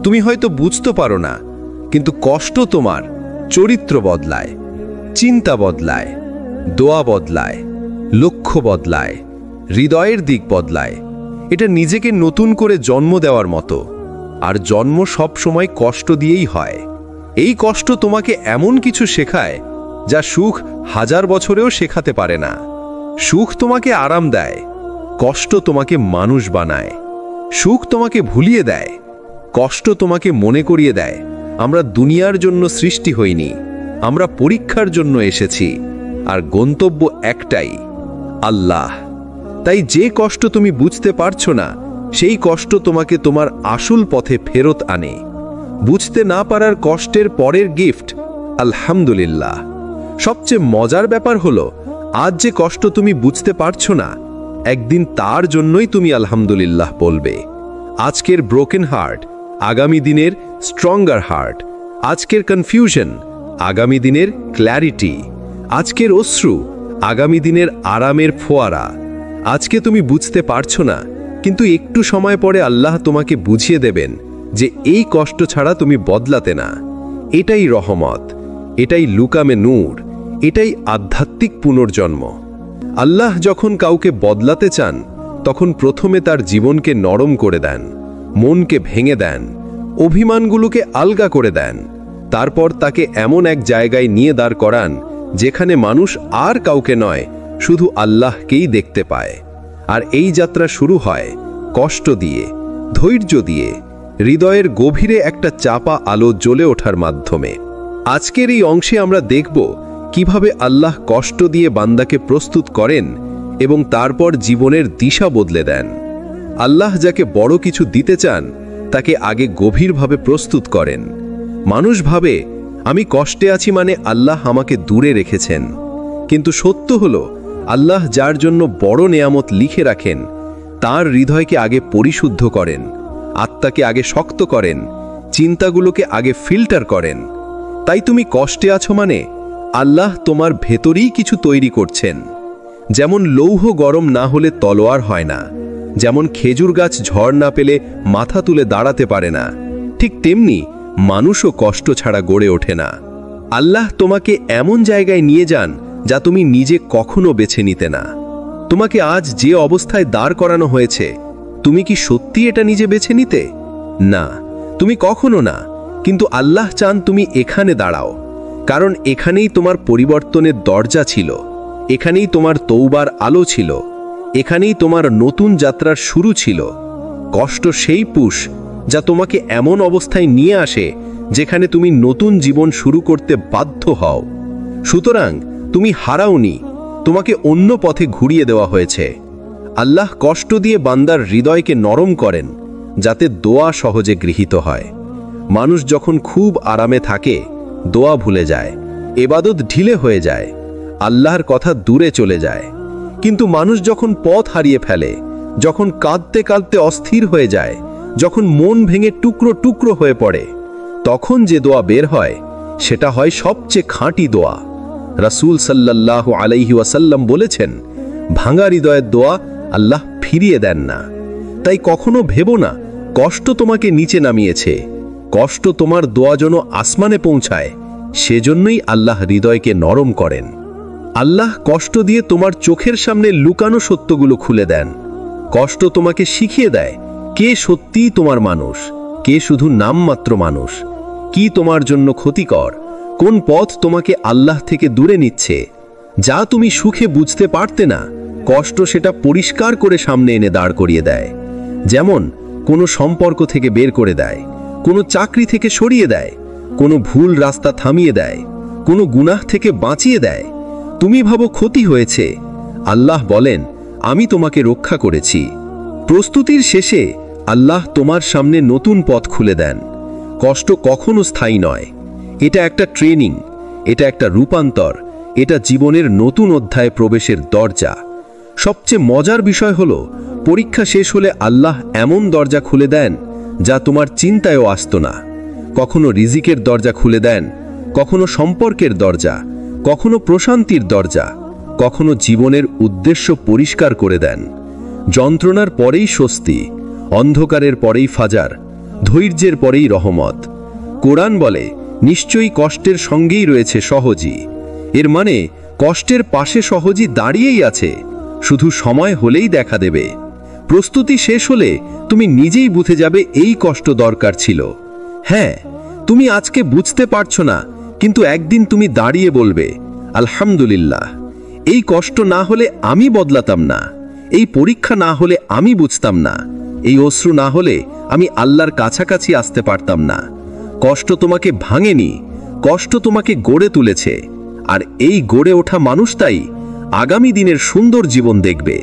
তুমি হয়তো বুঝতে পারো না, কিন্তু কষ্ট তোমার চরিত্র বদলায়, চিন্তা বদলায়, দোয়া বদলায়, লক্ষ্য বদলায়, হৃদয়ের দিক বদলায়। এটা নিজেকে নতুন করে জন্ম দেওয়ার মতো, আর জন্ম সব সময় কষ্ট দিয়েই হয়। এই কষ্ট তোমাকে এমন কিছু শেখায় যা সুখ 1000 বছরেও শেখাতে পারে না। সুখ তোমাকে আরাম দেয়, কষ্ট তোমাকে মানুষ বানায়। সুখ তোমাকে ভুলিয়ে দেয়, কষ্ট তোমাকে মনে করিয়ে দেয় আমরা দুনিয়ার জন্য সৃষ্টি হইনি, আমরা পরীক্ষার জন্য এসেছি, আর গন্তব্য একটাই, আল্লাহ। তাই যে কষ্ট তুমি বুঝতে পারছো না, সেই কষ্ট তোমাকে তোমার আসল পথে ফেরত আনে। বুঝতে না পারার কষ্টের পরের গিফট আলহামদুলিল্লাহ। সবচেয়ে মজার ব্যাপার হলো, আজ যে কষ্ট তুমি বুঝতে পারছো না, একদিন তার জন্যই তুমি আলহামদুলিল্লাহ বলবে। আজকের ব্রোকেন হার্ট আগামী দিনের স্ট্রঙ্গার হার্ট, আজকের কনফিউশন আগামী দিনের ক্ল্যারিটি, আজকের অশ্রু আগামী দিনের আরামের ফোয়ারা। আজকে তুমি বুঝতে পারছো না, কিন্তু একটু সময় পরে আল্লাহ তোমাকে বুঝিয়ে দেবেন যে এই কষ্ট ছাড়া তুমি বদলাতে না। এটাই রহমত, এটাই লুকামে নূর, এটাই আধ্যাত্মিক পুনর্জন্ম। আল্লাহ যখন কাউকে বদলাতে চান, তখন প্রথমে তার জীবনকে নরম করে দেন, মনকে ভেঙে দেন, অভিমানগুলোকে আলগা করে দেন। তারপর তাকে এমন এক জায়গায় নিয়ে দাঁড় করান যেখানে মানুষ আর কাউকে নয়, শুধু আল্লাহকেই দেখতে পায়। আর এই যাত্রা শুরু হয় কষ্ট দিয়ে, ধৈর্য দিয়ে, হৃদয়ের গভীরে একটা চাপা আলো জ্বলে ওঠার মাধ্যমে। আজকের এই অংশে আমরা দেখব কিভাবে আল্লাহ কষ্ট দিয়ে বান্দাকে প্রস্তুত করেন এবং তারপর জীবনের দিশা বদলে দেন। আল্লাহ যাকে বড় কিছু দিতে চান, তাকে আগে গভীরভাবে প্রস্তুত করেন। মানুষ ভাবে আমি কষ্টে আছি মানে আল্লাহ আমাকে দূরে রেখেছেন, কিন্তু সত্য হলো আল্লাহ যার জন্য বড় নেয়ামত লিখে রাখেন, তার হৃদয়কে আগে পরিশুদ্ধ করেন, আত্মাকে আগে শক্ত করেন, চিন্তাগুলোকে আগে ফিল্টার করেন। তাই তুমি কষ্টে আছো মানে আল্লাহ তোমার ভেতরেই কিছু তৈরি করছেন। যেমন লৌহ গরম না হলে তলোয়ার হয় না, যেমন খেজুর গাছ ঝড় না পেলে মাথা তুলে দাঁড়াতে পারে না, ঠিক তেমনি মানুষও কষ্ট ছাড়া গড়ে ওঠে না। আল্লাহ তোমাকে এমন জায়গায় নিয়ে যান যা তুমি নিজে কখনো বেছে নিতে না। তোমাকে আজ যে অবস্থায় দাঁড় করানো হয়েছে, তুমি কি সত্যি এটা নিজে বেছে নিতে? না, তুমি কখনো না। কিন্তু আল্লাহ চান তুমি এখানে দাঁড়াও, কারণ এখানেই তোমার পরিবর্তনের দরজা ছিল, এখানেই তোমার তৌবার আলো ছিল, এখানেই তোমার নতুন যাত্রার শুরু ছিল। কষ্ট সেই পুশ যা তোমাকে এমন অবস্থায় নিয়ে আসে যেখানে তুমি নতুন জীবন শুরু করতে বাধ্য হও। সুতরাং তুমি হারাওনি, তোমাকে অন্য পথে ঘুরিয়ে দেওয়া হয়েছে। আল্লাহ কষ্ট দিয়ে বান্দার হৃদয়কে নরম করেন যাতে দোয়া সহজে গৃহীত হয়। মানুষ যখন খুব আরামে থাকে, দোয়া ভুলে যায়, ইবাদত ঢিলে হয়ে যায়, আল্লাহর কথা দূরে চলে যায়। কিন্তু মানুষ যখন পথ হারিয়ে ফেলে, যখন কাঁদতে কাঁদতে অস্থির হয়ে যায়, যখন মন ভেঙে টুকরো টুকরো হয়ে পড়ে, তখন যে দোয়া বের হয় সেটা হয় সবচেয়ে খাঁটি দোয়া। রাসূল সাল্লাল্লাহু আলাইহি ওয়াসাল্লাম বলেছেন, ভাঙা হৃদয়ের দোয়া আল্লাহ ফিরিয়ে দেন না। তাই কখনো ভেবো না কষ্ট তোমাকে নিচে নামিয়েছে। কষ্ট তোমার দোয়া যেন আসমানে পৌঁছায়, সেজন্যই আল্লাহ হৃদয়কে নরম করেন। আল্লাহ কষ্ট দিয়ে তোমার চোখের সামনে লুকানো সত্যগুলো খুলে দেন। কষ্ট তোমাকে শিখিয়ে দেয় কে সত্যিই তোমার মানুষ, কে শুধু নামমাত্র মানুষ, কি তোমার জন্য ক্ষতিকর, কোন পথ তোমাকে আল্লাহ থেকে দূরে নিচ্ছে। যা তুমি সুখে বুঝতে পারতে না, কষ্ট সেটা পরিষ্কার করে সামনে এনে দাঁড় করিয়ে দেয়। যেমন কোনো সম্পর্ক থেকে বের করে দেয়, কোনো চাকরি থেকে সরিয়ে দেয়, কোনো ভুল রাস্তা থামিয়ে দেয়, কোনো গুনাহ থেকে বাঁচিয়ে দেয়। তুমি ভাবো ক্ষতি হয়েছে, আল্লাহ বলেন আমি তোমাকে রক্ষা করেছি। প্রস্তুতির শেষে আল্লাহ তোমার সামনে নতুন পথ খুলে দেন। কষ্ট কখনো স্থায়ী নয়, এটা একটা ট্রেনিং, এটা একটা রূপান্তর, এটা জীবনের নতুন অধ্যায়ে প্রবেশের দরজা। সবচেয়ে মজার বিষয় হলো পরীক্ষা শেষ হলে আল্লাহ এমন দরজা খুলে দেন যা তোমার চিন্তায়ও আসতো না। কখনো রিজিকের দরজা খুলে দেন, কখনো সম্পর্কের দরজা, কখনো প্রশান্তির দরজা, কখনো জীবনের উদ্দেশ্য পরিষ্কার করে দেন। যন্ত্রণার পরেই স্বস্তি, অন্ধকারের পরেই ফাজার, ধৈর্যের পরেই রহমত। কোরআন বলে নিশ্চয়ই কষ্টের সঙ্গেই রয়েছে সহজই। এর মানে কষ্টের পাশে সহজই দাঁড়িয়েই আছে, শুধু সময় হলেই দেখা দেবে। প্রস্তুতি শেষ হলে তুমি নিজেই বুঝে যাবে এই কষ্ট দরকার ছিল। হ্যাঁ, তুমি আজকে বুঝতে পারছো না, কিন্তু একদিন তুমি দাঁড়িয়ে বলবে আলহামদুলিল্লাহ, এই কষ্ট না হলে আমি বদলাতাম না, এই পরীক্ষা না হলে আমি বুঝতাম না, এই অশ্রু না হলে আমি আল্লাহর কাছাকাছি আসতে পারতাম না। কষ্ট তোমাকে ভাঙেনি, কষ্ট তোমাকে গড়ে তুলেছে। আর এই গড়ে ওঠা মানুষটাই আগামী দিনের সুন্দর জীবন দেখবে।